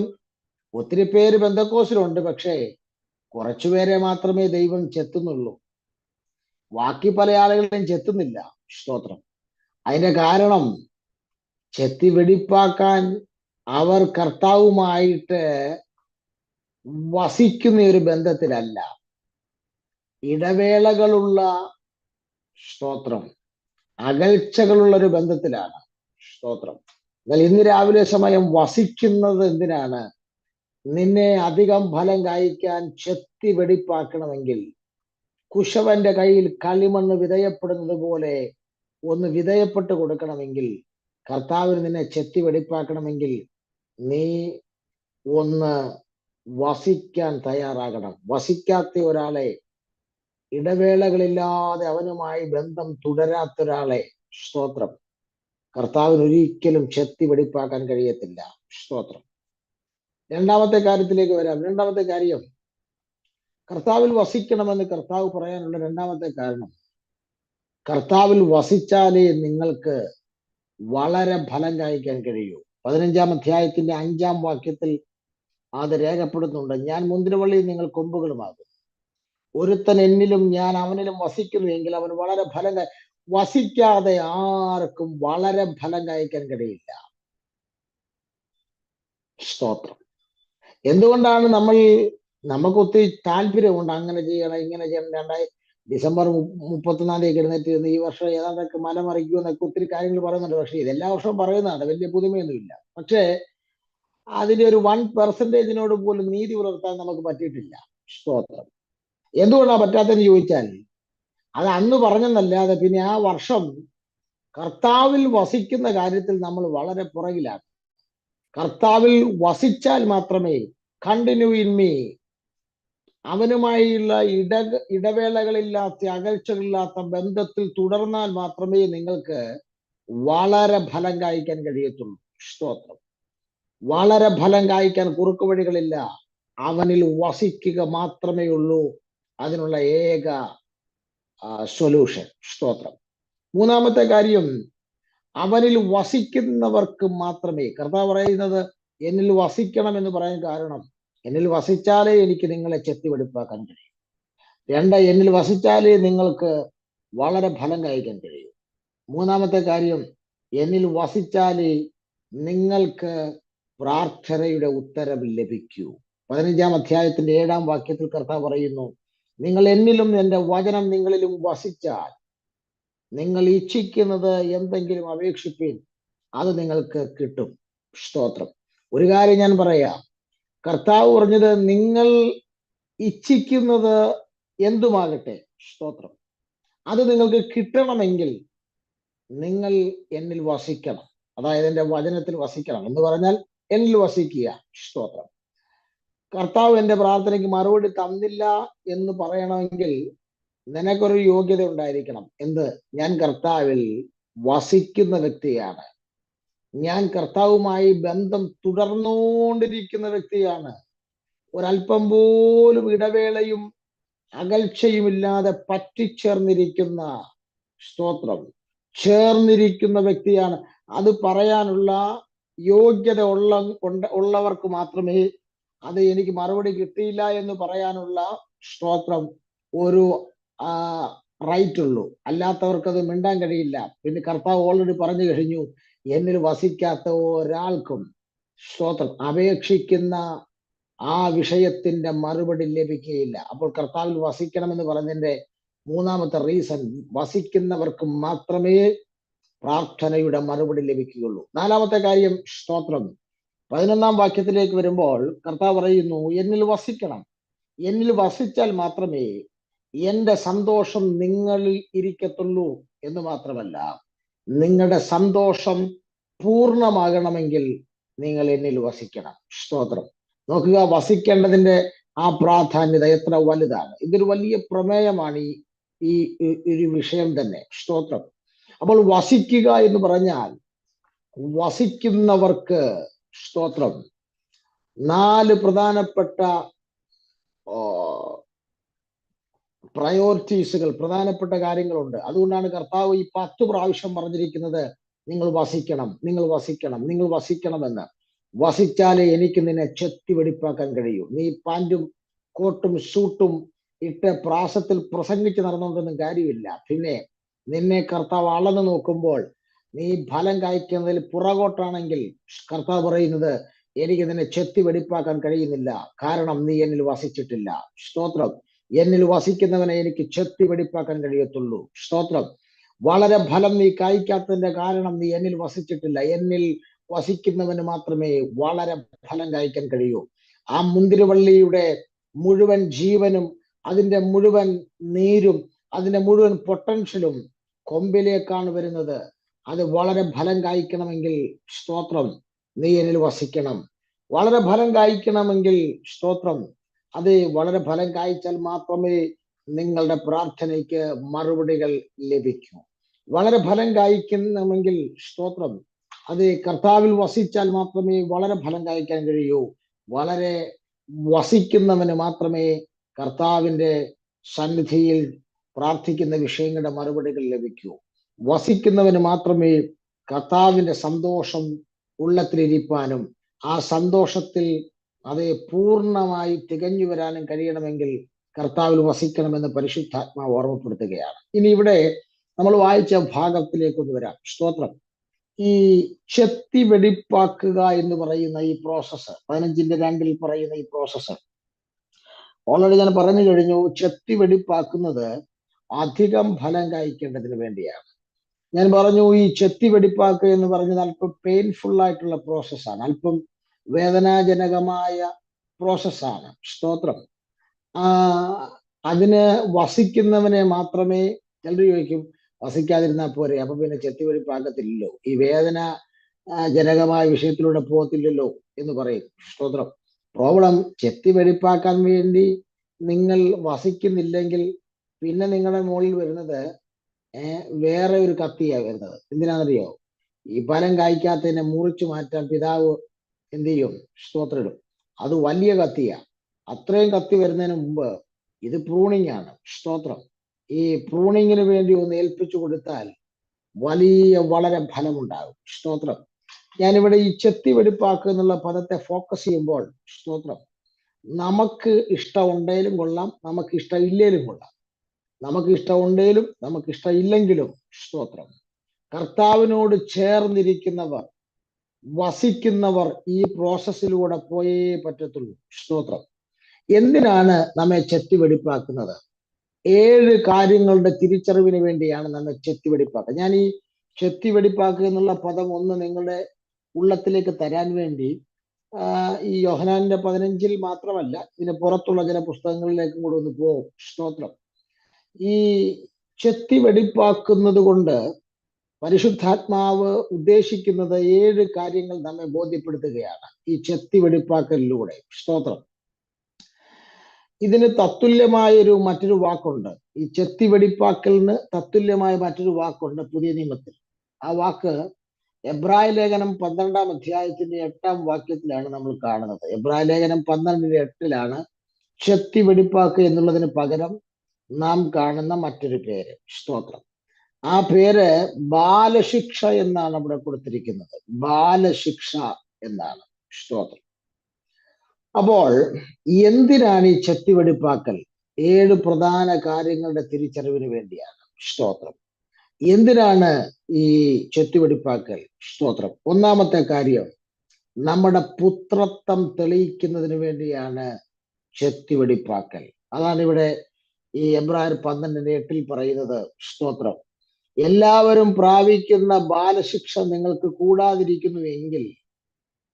Speaker 2: ഒത്തിരി പേര് പെന്തക്കോസിലുണ്ട്, പക്ഷേ കുറച്ചുപേരെ മാത്രമേ ദൈവം ചെത്തുന്നുള്ളൂ. ബാക്കി പല ആളുകളെയും ചെത്തുന്നില്ല. സ്തോത്രം. അതിന്റെ കാരണം, ചെത്തി വെടിപ്പാക്കാൻ അവർ കർത്താവുമായിട്ട് വസിക്കുന്ന ഒരു ബന്ധത്തിലല്ല, ഇടവേളകളുള്ള, സ്തോത്രം, അകൽച്ചകളുള്ള ഒരു ബന്ധത്തിലാണ്. സ്തോത്രം. എന്നാൽ ഇന്ന് രാവിലെ സമയം വസിക്കുന്നത് എന്തിനാണ്? നിന്നെ അധികം ഫലം കായ്ക്കാൻ ചെത്തി വെടിപ്പാക്കണമെങ്കിൽ, കുശവന്റെ കയ്യിൽ കളിമണ്ണ് വിധേയപ്പെടുന്നത് പോലെ ഒന്ന് വിധേയപ്പെട്ട് കൊടുക്കണമെങ്കിൽ, കർത്താവിന് നിന്നെ ചെത്തി വെടിപ്പാക്കണമെങ്കിൽ നീ ഒന്ന് വസിക്കാൻ തയ്യാറാകണം. വസിക്കാത്ത ഒരാളെ, ഇടവേളകളില്ലാതെ അവനുമായി ബന്ധം തുടരാത്ത ഒരാളെ, സ്തോത്രം, കർത്താവിന് ഒരിക്കലും ചെത്തി വെടിപ്പാക്കാൻ കഴിയത്തില്ല. സ്തോത്രം. രണ്ടാമത്തെ കാര്യത്തിലേക്ക് വരാം. രണ്ടാമത്തെ കാര്യം, കർത്താവിൽ വസിക്കണമെന്ന് കർത്താവ് പറയാനുള്ള രണ്ടാമത്തെ കാരണം, കർത്താവിൽ വസിച്ചാലേ നിങ്ങൾക്ക് വളരെ ഫലം കായ്ക്കാൻ കഴിയൂ. 15-ാം അധ്യായത്തിന്റെ 5-ാം വാക്യത്തിൽ അത് രേഖപ്പെടുന്നുണ്ട്. ഞാൻ മുന്തിരിവള്ളിയിൽ നിങ്ങൾ കൊമ്പുകളുമാകും. ഒരുത്തൻ എന്നിലും ഞാൻ അവനിലും വസിക്കുന്നു എങ്കിൽ അവൻ വളരെ ഫലം വസിക്കാതെ ആർക്കും വളരെ ഫലം കായ്ക്കാൻ കഴിയില്ല. സ്തോത്രം. എന്തുകൊണ്ടാണ് നമുക്ക് ഒത്തിരി താല്പര്യമുണ്ട്, അങ്ങനെ ചെയ്യണം ഇങ്ങനെ ചെയ്യണം, ഡിസംബർ 31-ാം തീയതി എഴുന്നേറ്റ് ഈ വർഷം ഏതാണ്ടൊക്കെ മലമറിക്കുമെന്നൊക്കെ ഒത്തിരി കാര്യങ്ങൾ പറയുന്നുണ്ട്. പക്ഷെ ഇതെല്ലാ വർഷവും പറയുന്നതാണ്, വലിയ പുതുമയൊന്നുമില്ല. പക്ഷേ അതിന്റെ ഒരു 1% പോലും നീതി പുലർത്താൻ നമുക്ക് പറ്റിയിട്ടില്ല. സ്തോത്രം. എന്തുകൊണ്ടാണ് പറ്റാത്തെന്ന് ചോദിച്ചാൽ, അത് അന്ന് പറഞ്ഞെന്നല്ലാതെ പിന്നെ ആ വർഷം കർത്താവിൽ വസിക്കുന്ന കാര്യത്തിൽ നമ്മൾ വളരെ പുറകിലാണ്. കർത്താവിൽ വസിച്ചാൽ മാത്രമേ, കണ്ടിന്യൂ ഇൻ മീ, അവനുമായുള്ള ഇടവേളകളില്ലാത്ത, അകൽച്ചകളില്ലാത്ത ബന്ധത്തിൽ തുടർന്നാൽ മാത്രമേ നിങ്ങൾക്ക് വളരെ ഫലം കായ്ക്കാൻ കഴിയത്തുള്ളൂ. സ്തോത്രം. വളരെ ഫലം കായ്ക്കാൻ കുറുക്കു വഴികളില്ല. അവനിൽ വസിക്കുക മാത്രമേ ഉള്ളൂ അതിനുള്ള ഏക സൊല്യൂഷൻ. സ്തോത്രം. മൂന്നാമത്തെ കാര്യം, അവനിൽ വസിക്കുന്നവർക്ക് മാത്രമേ, കർത്താവ് പറയുന്നത് എന്നിൽ വസിക്കണം എന്ന് പറയാൻ കാരണം, എന്നിൽ വസിച്ചാലേ എനിക്ക് നിങ്ങളെ ചെത്തി വെടിപ്പാക്കാൻ കഴിയും. 2, എന്നിൽ വസിച്ചാലേ നിങ്ങൾക്ക് വളരെ ഫലം കായ്ക്കാൻ കഴിയും. മൂന്നാമത്തെ കാര്യം, എന്നിൽ വസിച്ചാലേ നിങ്ങൾക്ക് പ്രാർത്ഥനയുടെ ഉത്തരം ലഭിക്കൂ. 15-ാം അധ്യായത്തിന്റെ 7-ാം വാക്യത്തിൽ കർത്താവ് പറയുന്നു, നിങ്ങൾ എന്നിലും എൻ്റെ വചനം നിങ്ങളിലും വസിച്ചാൽ നിങ്ങൾ ഇച്ഛിക്കുന്നത് എന്തെങ്കിലും അപേക്ഷിപ്പീൻ, അത് നിങ്ങൾക്ക് കിട്ടും. സ്തോത്രം. ഒരു കാര്യം ഞാൻ പറയാം, കർത്താവ് പറഞ്ഞത് നിങ്ങൾ ഇച്ഛിക്കുന്നത് എന്തുമാകട്ടെ, സ്തോത്രം, അത് നിങ്ങൾക്ക് കിട്ടണമെങ്കിൽ നിങ്ങൾ എന്നിൽ വസിക്കണം. അതായത് എൻ്റെ വചനത്തിൽ വസിക്കണം എന്ന് പറഞ്ഞാൽ എന്നിൽ വസിക്കുക. സ്തോത്രം. കർത്താവ് എൻ്റെ പ്രാർത്ഥനയ്ക്ക് മറുപടി തന്നില്ല എന്ന് പറയണമെങ്കിൽ നിനക്കൊരു യോഗ്യത ഉണ്ടായിരിക്കണം. എന്ത്? ഞാൻ കർത്താവിൽ വസിക്കുന്ന വ്യക്തിയാണ്, ഞാൻ കർത്താവുമായി ബന്ധം തുടർന്നുകൊണ്ടിരിക്കുന്ന വ്യക്തിയാണ്, ഒരല്പം പോലും ഇടവേളയും അകൽച്ചയുമില്ലാതെ പറ്റിച്ചേർന്നിരിക്കുന്ന സ്തോത്രം. ചേർന്നിരിക്കുന്ന വ്യക്തിയാണ്. അത് പറയാനുള്ള യോഗ്യത ഉള്ളവർക്ക് മാത്രമേ അത് എനിക്ക് മറുപടി കിട്ടിയില്ല എന്ന് പറയാനുള്ള സ്തോത്രം ഒരു റൈറ്റ് ഉള്ളൂ. അല്ലാത്തവർക്ക് അത് മിണ്ടാൻ കഴിയില്ല. പിന്നെ കർത്താവ് ഓൾറെഡി പറഞ്ഞു കഴിഞ്ഞു, എന്നിൽ വസിക്കാത്ത ഒരാൾക്കും സ്തോത്രം അപേക്ഷിക്കുന്ന ആ വിഷയത്തിന്റെ മറുപടി ലഭിക്കുകയില്ല. അപ്പോൾ കർത്താവിൽ വസിക്കണമെന്ന് പറഞ്ഞതിന്റെ മൂന്നാമത്തെ റീസൺ, വസിക്കുന്നവർക്ക് മാത്രമേ പ്രാർത്ഥനയുടെ മറുപടി ലഭിക്കുകയുള്ളൂ. നാലാമത്തെ കാര്യം സ്തോത്രം 11-ാം വാക്യത്തിലേക്ക് വരുമ്പോൾ കർത്താവ് പറയുന്നു, എന്നിൽ വസിക്കണം. എന്നിൽ വസിച്ചാൽ മാത്രമേ എന്റെ സന്തോഷം നിങ്ങളിൽ ഇരിക്കത്തുള്ളൂ എന്ന് മാത്രമല്ല, നിങ്ങളുടെ സന്തോഷം പൂർണ്ണമാകണമെങ്കിൽ നിങ്ങൾ എന്നിൽ വസിക്കണം. സ്തോത്രം. നോക്കുക, വസിക്കേണ്ടതിന്റെ ആ പ്രാധാന്യത എത്ര വലുതാണ്. ഇതൊരു വലിയ പ്രമേയമാണ് ഈ ഒരു വിഷയം തന്നെ. സ്തോത്രം. അപ്പോൾ വസിക്കുക എന്ന് പറഞ്ഞാൽ, വസിക്കുന്നവർക്ക് സ്തോത്രം 4 പ്രധാനപ്പെട്ട പ്രയോറിറ്റീസുകൾ, പ്രധാനപ്പെട്ട കാര്യങ്ങളുണ്ട്. അതുകൊണ്ടാണ് കർത്താവ് ഈ 10 പ്രാവശ്യം പറഞ്ഞിരിക്കുന്നത്, നിങ്ങൾ വസിക്കണം, നിങ്ങൾ വസിക്കണം, നിങ്ങൾ വസിക്കണമെന്ന്. വസിച്ചാലേ എനിക്ക് നിന്നെ ചെത്തി വെടിപ്പാക്കാൻ കഴിയൂ. നീ പാൻറ്റും കോട്ടും സൂട്ടും ഇട്ട് പ്രാസത്തിൽ പ്രസംഗിച്ച് നടന്നുകൊണ്ടൊന്നും കാര്യമില്ല. പിന്നെ നിന്നെ കർത്താവ് അളന്നു നോക്കുമ്പോൾ നീ ഫലം കായ്ക്കുന്നതിൽ പുറകോട്ടാണെങ്കിൽ കർത്താവ് പറയുന്നത്, എനിക്ക് നിന്നെ ചെത്തി വെടിപ്പാക്കാൻ കഴിയുന്നില്ല, കാരണം നീ എന്നിൽ വസിച്ചിട്ടില്ല. സ്തോത്രം. എന്നിൽ വസിക്കുന്നവനെ എനിക്ക് ചെത്തി വെടിപ്പാക്കാൻ കഴിയത്തുള്ളൂ. സ്തോത്രം. വളരെ ഫലം നീ കായ്ക്കാത്തതിന്റെ കാരണം നീ എന്നിൽ വസിച്ചിട്ടില്ല. എന്നിൽ വസിക്കുന്നവന് മാത്രമേ വളരെ ഫലം കായ്ക്കാൻ കഴിയൂ. ആ മുന്തിരിവള്ളിയുടെ മുഴുവൻ ജീവനും അതിന്റെ മുഴുവൻ നീരും അതിന്റെ മുഴുവൻ പൊട്ടൻഷ്യലും കൊമ്പിലേക്കാണ് വരുന്നത്. അത് വളരെ ഫലം കായ്ക്കണമെങ്കിൽ സ്തോത്രം നീ എന്നിൽ വസിക്കണം. വളരെ ഫലം കായ്ക്കണമെങ്കിൽ സ്തോത്രം, അത് വളരെ ഫലം കായ്ച്ചാൽ മാത്രമേ നിങ്ങളുടെ പ്രാർത്ഥനയ്ക്ക് മറുപടികൾ ലഭിക്കൂ. വളരെ ഫലം കായ്ക്കണമെങ്കിൽ സ്തോത്രം, അത് കർത്താവിൽ വസിച്ചാൽ മാത്രമേ വളരെ ഫലം കായ്ക്കാൻ കഴിയൂ. വളരെ വസിക്കുന്നവന് മാത്രമേ കർത്താവിന്റെ സന്നിധിയിൽ പ്രാർത്ഥിക്കുന്ന വിഷയങ്ങളുടെ മറുപടികൾ ലഭിക്കൂ. വസിക്കുന്നവന് മാത്രമേ കർത്താവിന്റെ സന്തോഷം ഉള്ളത്തിലിരിപ്പാനും ആ സന്തോഷത്തിൽ അത് പൂർണ്ണമായി തികഞ്ഞു വരാനും കഴിയണമെങ്കിൽ കർത്താവിൽ വസിക്കണമെന്ന് പരിശുദ്ധാത്മാവ് ഓർമ്മപ്പെടുത്തുകയാണ്. ഇനി ഇവിടെ നമ്മൾ വായിച്ച ഭാഗത്തിലേക്കൊന്ന് വരാം. സ്തോത്രം. ഈ ചെത്തി വെടിപ്പാക്കുക എന്ന് പറയുന്ന ഈ പ്രോസസ്സ്, 15:2 പറയുന്ന ഈ പ്രോസസ്സ് ഓൾറെഡി ഞാൻ പറഞ്ഞു കഴിഞ്ഞു. ചെത്തി വെടിപ്പാക്കുന്നത് അധികം ഫലം കായ്ക്കേണ്ടതിന് വേണ്ടിയാണ്. ഞാൻ പറഞ്ഞു, ഈ ചെത്തി വെടിപ്പാക്കുക എന്ന് പറഞ്ഞത് അല്പം പെയിൻഫുൾ ആയിട്ടുള്ള പ്രോസസ്സാണ്, അല്പം വേദനാജനകമായ പ്രോസസ്സാണ്. സ്തോത്രം. അതിന് വസിക്കുന്നവനെ മാത്രമേ, ചിലർ ചോദിക്കും വസിക്കാതിരുന്നാൽ പോരെ, അപ്പൊ പിന്നെ ചെത്തി വെടിപ്പാക്കത്തില്ലല്ലോ, ഈ വേദന ജനകമായ വിഷയത്തിലൂടെ പോകത്തില്ലല്ലോ എന്ന് പറയും. സ്തോത്രം. പ്രോബ്ലം, ചെത്തി വെടിപ്പാക്കാൻ വേണ്ടി നിങ്ങൾ വസിക്കുന്നില്ലെങ്കിൽ പിന്നെ നിങ്ങളുടെ മുകളിൽ വരുന്നത് വേറെ ഒരു കത്തിയാണ് വരുന്നത്. എന്തിനാണെന്നറിയോ? ഈ ഫലം കായ്ക്കാത്തതിനെ മുറിച്ചു മാറ്റാൻ പിതാവ് എന്ത് ചെയ്യും? സ്തോത്രം ഇടും. അത് വലിയ കത്തിയാ. അത്രയും കത്തി വരുന്നതിന് മുമ്പ് ഇത് പ്രൂണിങ് ആണ്. സ്തോത്രം. ഈ പ്രൂണിങ്ങിന് വേണ്ടി ഒന്ന് ഏൽപ്പിച്ചു കൊടുത്താൽ വളരെ ഫലമുണ്ടാകും. സ്തോത്രം. ഞാനിവിടെ ഈ ചെത്തി വെടിപ്പാക്കുക എന്നുള്ള പദത്തെ ഫോക്കസ് ചെയ്യുമ്പോൾ സ്തോത്രം, നമുക്ക് ഇഷ്ടമുണ്ടെങ്കിലും കൊള്ളാം, നമുക്ക് ഇഷ്ടമില്ലേലും കൊള്ളാം. നമുക്ക് ഇഷ്ടമുണ്ടെങ്കിലും നമുക്ക് ഇഷ്ടമില്ലെങ്കിലും സ്തോത്രം, കർത്താവിനോട് ചേർന്നിരിക്കുന്നവർ, വസിക്കുന്നവർ ഈ പ്രോസസ്സിലൂടെ പോയേ പറ്റത്തുള്ളൂ. സ്തോത്രം. എന്തിനാണ് നമ്മെ ചെത്തി വെടിപ്പാക്കുന്നത്? 7 കാര്യങ്ങളുടെ തിരിച്ചറിവിന് വേണ്ടിയാണ് നമ്മെ ചെത്തി വെടിപ്പാക്കുക. ഞാൻ ഈ ചെത്തി വെടിപ്പാക്കുക എന്നുള്ള പദം ഒന്ന് നിങ്ങളുടെ ഉള്ളത്തിലേക്ക് തരാൻ വേണ്ടി ഈ യോഹന്നാന്റെ 15 മാത്രമല്ല, ഇതിന് പുറത്തുള്ള ചില പുസ്തകങ്ങളിലേക്കും കൂടെ ഒന്ന് പോകും. സ്തോത്രം. ഈ ചെത്തി വെടിപ്പാക്കുന്നത് കൊണ്ട് പരിശുദ്ധാത്മാവ് ഉദ്ദേശിക്കുന്നത് 7 കാര്യങ്ങൾ നമ്മെ ബോധ്യപ്പെടുത്തുകയാണ് ഈ ചെത്തി വെടിപ്പാക്കലിലൂടെ. സ്തോത്രം. ഇതിന് തത്തുല്യമായൊരു മറ്റൊരു വാക്കുണ്ട്. ഈ ചെത്തി വെടിപ്പാക്കലിന് തത്തുല്യമായ മറ്റൊരു വാക്കുണ്ട് പുതിയ നിയമത്തിൽ. ആ വാക്ക് എബ്രായ ലേഖനം 12-ാം അധ്യായത്തിന്റെ 8-ാം വാക്യത്തിലാണ് നമ്മൾ കാണുന്നത്. എബ്രായ ലേഖനം 12:8 ചെത്തി വെടിപ്പാക്കുക എന്നുള്ളതിന് പകരം നാം കാണുന്ന മറ്റൊരു പേര്. സ്തോത്രം. ആ പേര് ബാലശിക്ഷ എന്നാണ് അവിടെ കൊടുത്തിരിക്കുന്നത്. ബാലശിക്ഷ എന്നാണ്. സ്തോത്രം. അപ്പോൾ എന്തിനാണ് ഈ ചെത്തിവെടിപ്പാക്കൽ? 7 പ്രധാന കാര്യങ്ങളുടെ തിരിച്ചറിവിന് വേണ്ടിയാണ്. സ്തോത്രം. എന്തിനാണ് ഈ ചെത്തിവെടിപ്പാക്കൽ? സ്തോത്രം. ഒന്നാമത്തെ കാര്യം, നമ്മുടെ പുത്രത്വം തെളിയിക്കുന്നതിന് വേണ്ടിയാണ് ചെത്തിവെടിപ്പാക്കൽ. അതാണ് ഇവിടെ ഈ എബ്രായർ 12:8 പറയുന്നത്. സ്തോത്രം. എല്ലാവരും പ്രാപിക്കുന്ന ബാലശിക്ഷ നിങ്ങൾക്ക് കൂടാതിരിക്കുന്നു എങ്കിൽ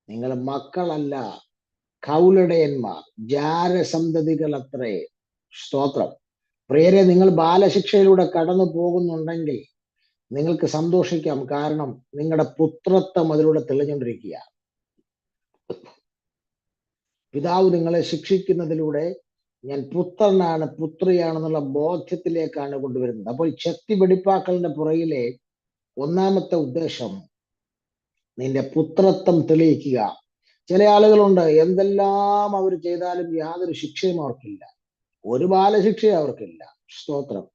Speaker 2: നിങ്ങൾ മക്കളല്ല, കൗലടയന്മാർ, ജാരസന്തതികൾ അത്രേ. സ്തോത്രം. പ്രിയരെ, നിങ്ങൾ ബാലശിക്ഷയിലൂടെ കടന്നു പോകുന്നുണ്ടെങ്കിൽ നിങ്ങൾക്ക് സന്തോഷിക്കാം. കാരണം നിങ്ങളുടെ പുത്രത്വം അതിലൂടെ തെളിഞ്ഞുകൊണ്ടിരിക്കുക. പിതാവ് നിങ്ങളെ ശിക്ഷിക്കുന്നതിലൂടെ ഞാൻ പുത്രനാണ്, പുത്രിയാണെന്നുള്ള ബോധ്യത്തിലേക്കാണ് കൊണ്ടുവരുന്നത്. അപ്പോൾ ചെത്തി വെടിപ്പാക്കലിന്റെ പുറകിലെ ഒന്നാമത്തെ ഉദ്ദേശം നിന്റെ പുത്രത്വം തെളിയിക്കുക. ചില ആളുകളുണ്ട്, എന്തെല്ലാം അവർ ചെയ്താലും യാതൊരു ശിക്ഷയും അവർക്കില്ല, ഒരു ബാലശിക്ഷയും അവർക്കില്ല. സ്തോത്രം.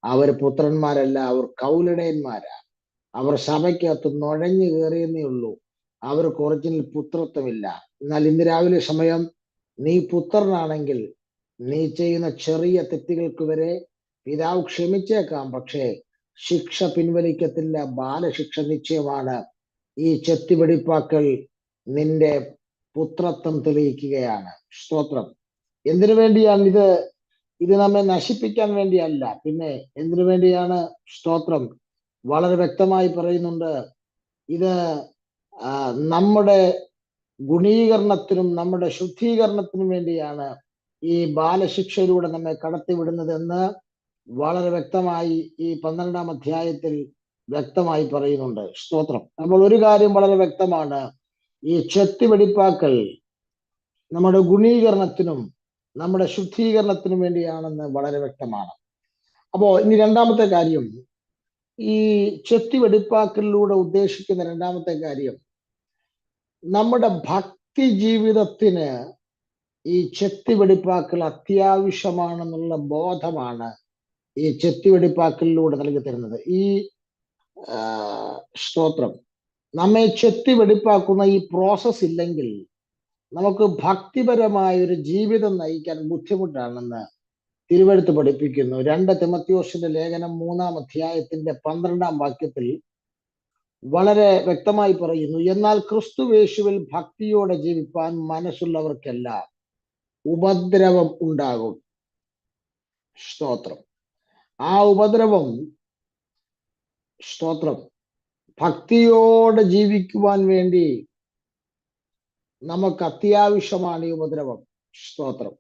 Speaker 2: അവർ പുത്രന്മാരല്ല, അവർ കൗലിടയന്മാരാ. അവർ സഭയ്ക്കകത്ത് നുഴഞ്ഞു കയറിയെന്നേ ഉള്ളൂ, അവർക്ക് ഒറിജിനൽ പുത്രത്വമില്ല. എന്നാൽ ഇന്ന് രാവിലെ സമയം നീ പുത്രനാണെങ്കിൽ നീ ചെയ്യുന്ന ചെറിയ തെറ്റുകൾക്ക് വരെ പിതാവ് ക്ഷമിച്ചേക്കാം, പക്ഷേ ശിക്ഷ പിൻവലിക്കത്തില്ല. ബാലശിക്ഷ നിശ്ചയമാണ്. ഈ ചെത്തിവെടിപ്പാക്കൽ നിന്റെ പുത്രത്വം തെളിയിക്കുകയാണ്. സ്തോത്രം. എന്തിനു വേണ്ടിയാണ് ഇത്? ഇത് നമ്മെ നശിപ്പിക്കാൻ വേണ്ടിയല്ല. പിന്നെ എന്തിനു വേണ്ടിയാണ്? സ്തോത്രം. വളരെ വ്യക്തമായി പറയുന്നുണ്ട്. ഇത് നമ്മുടെ ഗുണീകരണത്തിനും നമ്മുടെ ശുദ്ധീകരണത്തിനും വേണ്ടിയാണ് ഈ ബാലശിക്ഷയിലൂടെ നമ്മെ കടത്തിവിടുന്നത് എന്ന് വളരെ വ്യക്തമായി ഈ 12-ാം അധ്യായത്തിൽ വ്യക്തമായി പറയുന്നുണ്ട്. സ്തോത്രം. അപ്പോൾ ഒരു കാര്യം വളരെ വ്യക്തമാണ്, ഈ ചെത്തിവെടിപ്പാക്കൽ നമ്മുടെ ഗുണീകരണത്തിനും നമ്മുടെ ശുദ്ധീകരണത്തിനും വേണ്ടിയാണെന്ന് വളരെ വ്യക്തമാണ്. അപ്പോ ഇനി രണ്ടാമത്തെ കാര്യം, ഈ ചെത്തിവെടിപ്പാക്കലിലൂടെ ഉദ്ദേശിക്കുന്ന രണ്ടാമത്തെ കാര്യം, നമ്മുടെ ഭക്തി ജീവിതത്തിന് ഈ ചെത്തിവെടിപ്പാക്കൽ അത്യാവശ്യമാണെന്നുള്ള ബോധമാണ് ഈ ചെത്തിവെടിപ്പാക്കലിലൂടെ നൽകി തരുന്നത്. ഈ സ്തോത്രം. നമ്മെ ചെത്തിവെടിപ്പാക്കുന്ന ഈ പ്രോസസ് ഇല്ലെങ്കിൽ നമുക്ക് ഭക്തിപരമായ ഒരു ജീവിതം നയിക്കാൻ ബുദ്ധിമുട്ടാണെന്ന് തിരുവെഴുത്ത് പഠിപ്പിക്കുന്നു. 2 തിമോഥെയോസിന്റെ ലേഖനം 3-ാം അധ്യായത്തിന്റെ 12-ാം വാക്യത്തിൽ വളരെ വ്യക്തമായി പറയുന്നു, എന്നാൽ ക്രിസ്തുവേശുവിൽ ഭക്തിയോടെ ജീവിപ്പാൻ മനസ്സുള്ളവർക്കെല്ലാം ഉപദ്രവം ഉണ്ടാകും. സ്തോത്രം. ആ ഉപദ്രവം, സ്തോത്രം, ഭക്തിയോടെ ജീവിക്കുവാൻ വേണ്ടി നമുക്ക് അത്യാവശ്യമാണ് ഈ ഉപദ്രവം. സ്തോത്രം.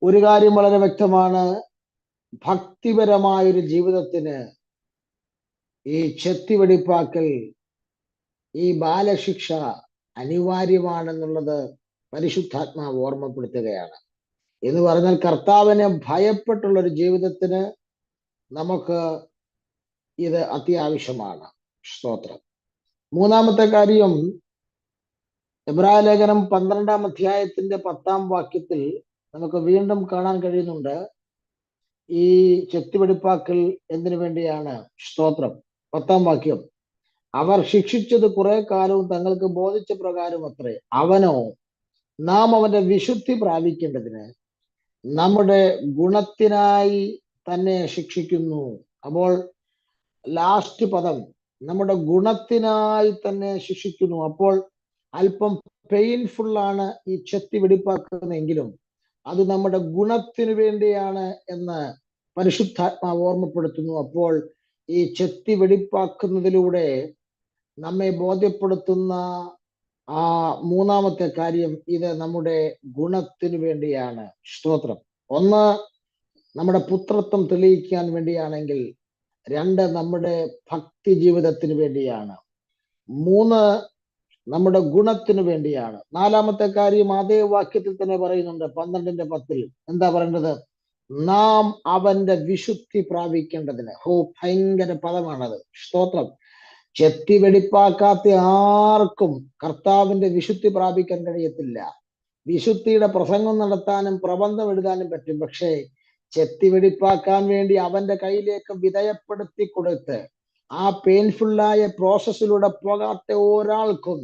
Speaker 2: ഒരു കാര്യം വളരെ വ്യക്തമാണ്, ഭക്തിപരമായൊരു ജീവിതത്തിന് ഈ ചെത്തിവെടിപ്പാക്കൽ, ഈ ബാലശിക്ഷ അനിവാര്യമാണെന്നുള്ളത് പരിശുദ്ധാത്മാവ് ഓർമ്മപ്പെടുത്തുകയാണ്. എന്ന് പറഞ്ഞാൽ കർത്താവിനെ ഭയപ്പെട്ടുള്ള ഒരു ജീവിതത്തിന് നമുക്ക് ഇത് അത്യാവശ്യമാണ്. സ്തോത്രം. മൂന്നാമത്തെ കാര്യം, എബ്രായ ലേഖനം 12-ാം അധ്യായത്തിന്റെ 10-ാം വാക്യത്തിൽ നമുക്ക് വീണ്ടും കാണാൻ കഴിയുന്നുണ്ട്, ഈ ചെത്തിവെടിപ്പാക്കൽ എന്തിനു വേണ്ടിയാണ്? സ്തോത്രം. 10-ാം വാക്യം, അവർ ശിക്ഷിച്ചത് കുറെ കാലവും തങ്ങൾക്ക് ബോധിച്ച പ്രകാരം അത്രേ, അവനോ നാം അവന്റെ വിശുദ്ധി പ്രാപിക്കേണ്ടതിന് നമ്മുടെ ഗുണത്തിനായി തന്നെ ശിക്ഷിക്കുന്നു. അപ്പോൾ ലാസ്റ്റ് പദം, നമ്മുടെ ഗുണത്തിനായി തന്നെ ശിക്ഷിക്കുന്നു. അപ്പോൾ അല്പം പെയിൻഫുൾ ആണ് ഈ ചെത്തിവെടിപ്പാക്കുന്നതെങ്കിലും അത് നമ്മുടെ ഗുണത്തിന് വേണ്ടിയാണ് എന്ന് പരിശുദ്ധാത്മാവ് ഓർമ്മപ്പെടുത്തുന്നു. അപ്പോൾ ഈ ചെത്തിവെടിപ്പാക്കുന്നതിലൂടെ നമ്മെ ബോധ്യപ്പെടുത്തുന്ന ആ മൂന്നാമത്തെ കാര്യം, ഇത് നമ്മുടെ ഗുണത്തിന് വേണ്ടിയാണ്. സ്തോത്രം. ഒന്ന്, നമ്മുടെ പുത്രത്വം തെളിയിക്കാൻ വേണ്ടിയാണെങ്കിൽ. 2, നമ്മുടെ ഭക്തി ജീവിതത്തിന് വേണ്ടിയാണ്. 3, നമ്മുടെ ഗുണത്തിന് വേണ്ടിയാണ്. 4-ാമത്തെ കാര്യം അതേ വാക്യത്തിൽ തന്നെ പറയുന്നുണ്ട്, 12-ന്റെ 10-ൽ എന്താ പറയേണ്ടത്? നാം അവന്റെ വിശുദ്ധി പ്രാപിക്കേണ്ടതിന്. ഭയങ്കര പദമാണത്. സ്തോത്രം. ചെത്തിവെടിപ്പാക്കാത്ത ആർക്കും കർത്താവിന്റെ വിശുദ്ധി പ്രാപിക്കാൻ കഴിയത്തില്ല. വിശുദ്ധിയുടെ പ്രസംഗം നടത്താനും പ്രബന്ധം എഴുതാനും പറ്റും, പക്ഷേ ചെത്തിവെടിപ്പാക്കാൻ വേണ്ടി അവന്റെ കയ്യിലേക്ക് വിധേയപ്പെടുത്തി കൊടുത്ത് ആ പെയിൻഫുള്ളായ പ്രോസസ്സിലൂടെ പോകാത്ത ഒരാൾക്കും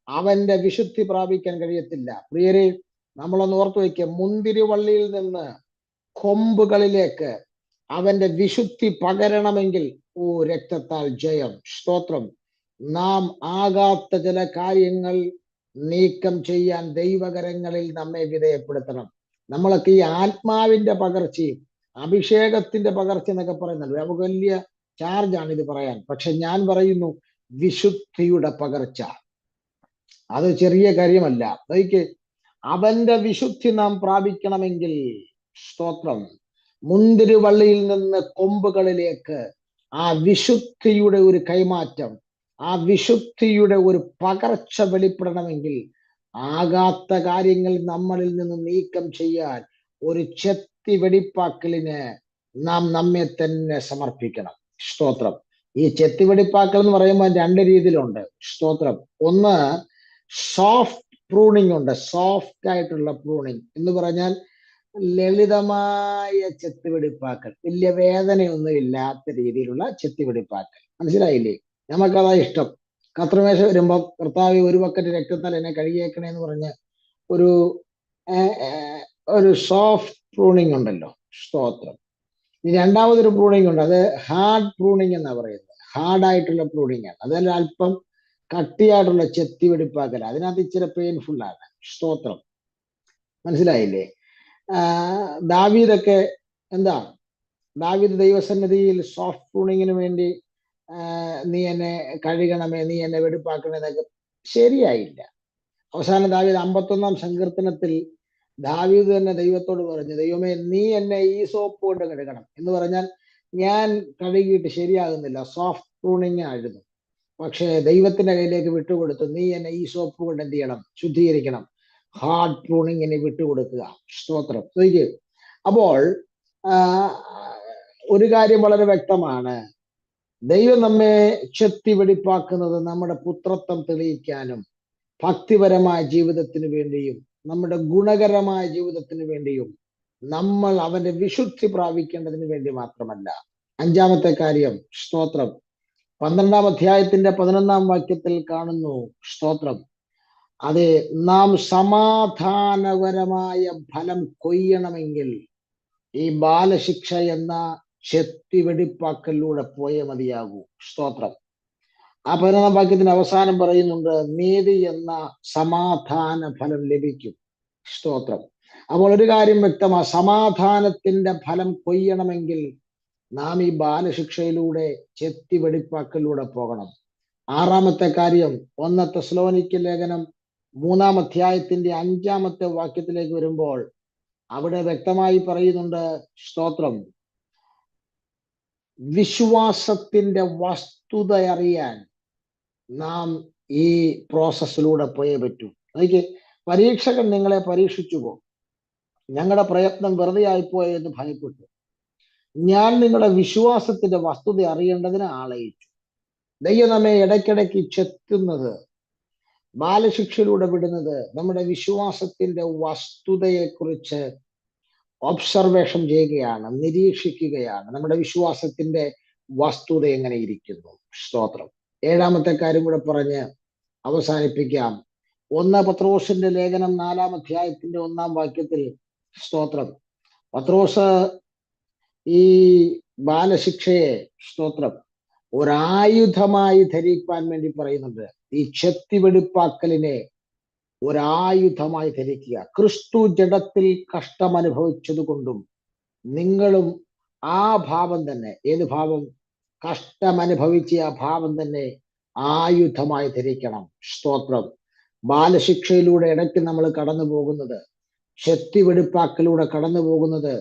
Speaker 2: അവന്റെ വിശുദ്ധി പ്രാപിക്കാൻ കഴിയത്തില്ല. പ്രിയരെ, നമ്മളൊന്ന് ഓർത്തു വയ്ക്കുക, മുന്തിരിവള്ളിയിൽ നിന്ന് കൊമ്പുകളിലേക്ക് അവന്റെ വിശുദ്ധി പകരണമെങ്കിൽ രക്തത്താൽ ജയം. സ്തോത്രം. നാം ആകാത്ത ചില കാര്യങ്ങൾ നീക്കം ചെയ്യാൻ ദൈവകരങ്ങളിൽ നമ്മെ വിധേയപ്പെടുത്തണം. നമ്മളൊക്കെ ഈ ആത്മാവിന്റെ പകർച്ചയും അഭിഷേകത്തിന്റെ പകർച്ച എന്നൊക്കെ പറയുന്നുണ്ട്. നമുക്ക് വലിയ ചാർജാണ് ഇത് പറയാൻ. പക്ഷെ ഞാൻ പറയുന്നു, വിശുദ്ധിയുടെ പകർച്ച അത് ചെറിയ കാര്യമല്ല. നോക്കിക്കേ, അവന്റെ വിശുദ്ധി നാം പ്രാപിക്കണമെങ്കിൽ, സ്തോത്രം, മുന്തിരിവള്ളിയിൽ നിന്ന് കൊമ്പുകളിലേക്ക് ആ വിശുദ്ധിയുടെ ഒരു കൈമാറ്റം, ആ വിശുദ്ധിയുടെ ഒരു പകർച്ച വെളിപ്പെടണമെങ്കിൽ ആകാത്ത കാര്യങ്ങൾ നമ്മളിൽ നിന്ന് നീക്കം ചെയ്യാൻ ഒരു ചെത്തി വെടിപ്പാക്കലിന് നാം നമ്മെ തന്നെ സമർപ്പിക്കണം. സ്തോത്രം. ഈ ചെത്തി വെടിപ്പാക്കൽ എന്ന് പറയുമ്പോൾ രണ്ട് രീതിയിലുണ്ട്. സ്തോത്രം. ഒന്ന്, സോഫ്റ്റ് പ്രൂണിംഗ് ഉണ്ട്. സോഫ്റ്റ് ആയിട്ടുള്ള പ്രൂണിംഗ് എന്ന് പറഞ്ഞാൽ ലളിതമായ ചെത്തിവെടിപ്പാക്കൽ, വലിയ വേദനയൊന്നും ഇല്ലാത്ത രീതിയിലുള്ള ചെത്തിവെടിപ്പാക്കൽ. മനസ്സിലായില്ലേ? നമുക്കതാ ഇഷ്ടം. കത്രിമേശ വരുമ്പം കർത്താവ് ഒരു ബക്കറ്റ് രക്തത്താൽ എന്നെ കഴുകിയേക്കണേ എന്ന് പറഞ്ഞ് ഒരു സോഫ്റ്റ് പ്രൂണിംഗ് ഉണ്ടല്ലോ. സ്തോത്രം. ഇനി രണ്ടാമതൊരു പ്രൂണിംഗ് ഉണ്ട്. അത് ഹാർഡ് പ്രൂണിംഗ് എന്നാ പറയുന്നത്. ഹാർഡായിട്ടുള്ള പ്രൂണിംഗ് ആണ്. അതല്ല അല്പം കട്ടിയായിട്ടുള്ള ചെത്തിവെടിപ്പാക്കൽ. അതിനകത്ത് ഇച്ചിരി പെയിൻഫുൾ ആണ്. സ്തോത്രം. മനസ്സിലായില്ലേ? ദാവീദൊക്കെ എന്താ, ദാവീദ് ദൈവസന്നിധിയിൽ സോഫ്റ്റ് പ്രൂണിങ്ങിന് വേണ്ടി നീ എന്നെ കഴുകണമേ, നീ എന്നെ വെടിപ്പാക്കണേ എന്നൊക്കെ ശരിയായില്ല. അവസാനം ദാവീദ് 51 സങ്കീർത്തനത്തിൽ ദാവീദ് തന്നെ ദൈവത്തോട് പറഞ്ഞു, ദൈവമേ നീ എന്നെ ഈ സോപ്പ് കൊണ്ട് കഴുകണം എന്ന് പറഞ്ഞാൽ ഞാൻ കഴുകിയിട്ട് ശരിയാകുന്നില്ല. സോഫ്റ്റ് പ്രൂണിങ് ആയിരുന്നു. പക്ഷേ ദൈവത്തിന്റെ കയ്യിലേക്ക് വിട്ടുകൊടുത്തു, നീ എന്നെ ഈ സോപ്പ് കൊണ്ട് എന്ത് ചെയ്യണം? ശുദ്ധീകരിക്കണം. ഹാർഡ് പ്രൂണിങ്ങിന് വിട്ടുകൊടുക്കുക. സ്തോത്രം. അപ്പോൾ ഒരു കാര്യം വളരെ വ്യക്തമാണ്. ദൈവം നമ്മെ ചെത്തി വെടിപ്പാക്കുന്നത് നമ്മുടെ പുത്രത്വം തെളിയിക്കാനും ഭക്തിപരമായ ജീവിതത്തിന് വേണ്ടിയും നമ്മുടെ ഗുണകരമായ ജീവിതത്തിന് വേണ്ടിയും നമ്മൾ അവന്റെ വിശുദ്ധി പ്രാപിക്കേണ്ടതിന് വേണ്ടി മാത്രമല്ല. അഞ്ചാമത്തെ കാര്യം, സ്തോത്രം, 12-ാം അധ്യായത്തിന്റെ 11-ാം വാക്യത്തിൽ കാണുന്നു. സ്തോത്രം. അത് നാം സമാധാനപരമായ ഫലം കൊയ്യണമെങ്കിൽ ഈ ബാലശിക്ഷ എന്ന ചെത്തി വെടിപ്പാക്കലിലൂടെ പോയേ മതിയാകൂ. സ്തോത്രം. ആ 11-ാം വാക്യത്തിന് അവസാനം പറയുന്നുണ്ട്, നീതി എന്ന സമാധാന ഫലം ലഭിക്കും. സ്തോത്രം. അപ്പോൾ ഒരു കാര്യം വ്യക്തമാ, സമാധാനത്തിന്റെ ഫലം കൊയ്യണമെങ്കിൽ നാം ഈ ബാലശിക്ഷയിലൂടെ ചെത്തി വെടിപ്പാക്കലിലൂടെ പോകണം. ആറാമത്തെ കാര്യം, 1 തെസ്സലോനിക്യ ലേഖനം 3-ാം അധ്യായത്തിന്റെ 5-ാമത്തെ വാക്യത്തിലേക്ക് വരുമ്പോൾ അവിടെ വ്യക്തമായി പറയുന്നുണ്ട്. സ്തോത്രം. വിശ്വാസത്തിന്റെ വസ്തുത അറിയാൻ നാം ഈ പ്രോസസ്സിലൂടെ പോയേ പറ്റൂ. എനിക്ക് പരീക്ഷകൻ നിങ്ങളെ പരീക്ഷിച്ചു പോകും, ഞങ്ങളുടെ പ്രയത്നം വെറുതെ ആയിപ്പോയോ എന്ന് ഭയപ്പെട്ടു. ഞാൻ നിങ്ങളുടെ വിശ്വാസത്തിന്റെ വസ്തുത അറിയേണ്ടതിന് ആളയിച്ചു. ദൈവം നമ്മെ ഇടയ്ക്കിടയ്ക്ക് ചെത്തുന്നത്, ബാലശിക്ഷയിലൂടെ വിടുന്നത് നമ്മുടെ വിശ്വാസത്തിന്റെ വസ്തുതയെക്കുറിച്ച് ഒബ്സർവേഷൻ ചെയ്യുകയാണ്, നിരീക്ഷിക്കുകയാണ്. നമ്മുടെ വിശ്വാസത്തിന്റെ വസ്തുത എങ്ങനെ ഇരിക്കുന്നു. സ്തോത്രം. 7-ാമത്തെ കാര്യം കൂടെ പറഞ്ഞ് അവസാനിപ്പിക്കാം. 1 പത്രോസിന്റെ ലേഖനം 4-ാം അധ്യായത്തിന്റെ 1-ാം വാക്യത്തിൽ, സ്തോത്രം, പത്രോസ് ഈ ബാലശിക്ഷയെ, സ്തോത്രം, ഒരായുധമായി ധരിക്കാൻ വേണ്ടി പറയുന്നുണ്ട്. ഈ ചെത്തി വെടിപ്പാക്കലിനെ ഒരായുധമായി ധരിക്കുക. ക്രിസ്തു ജഡത്തിൽ കഷ്ടം അനുഭവിച്ചത് കൊണ്ടും നിങ്ങളും ആ ഭാവം തന്നെ, ഏത് ഭാവം? കഷ്ടം അനുഭവിച്ച ആ ഭാവം തന്നെ ആയുധമായി ധരിക്കണം. സ്തോത്രം. ബാലശിക്ഷയിലൂടെ ഇടയ്ക്ക് നമ്മൾ കടന്നു പോകുന്നത്, ചെത്തി വെടിപ്പാക്കലൂടെ കടന്നു പോകുന്നത്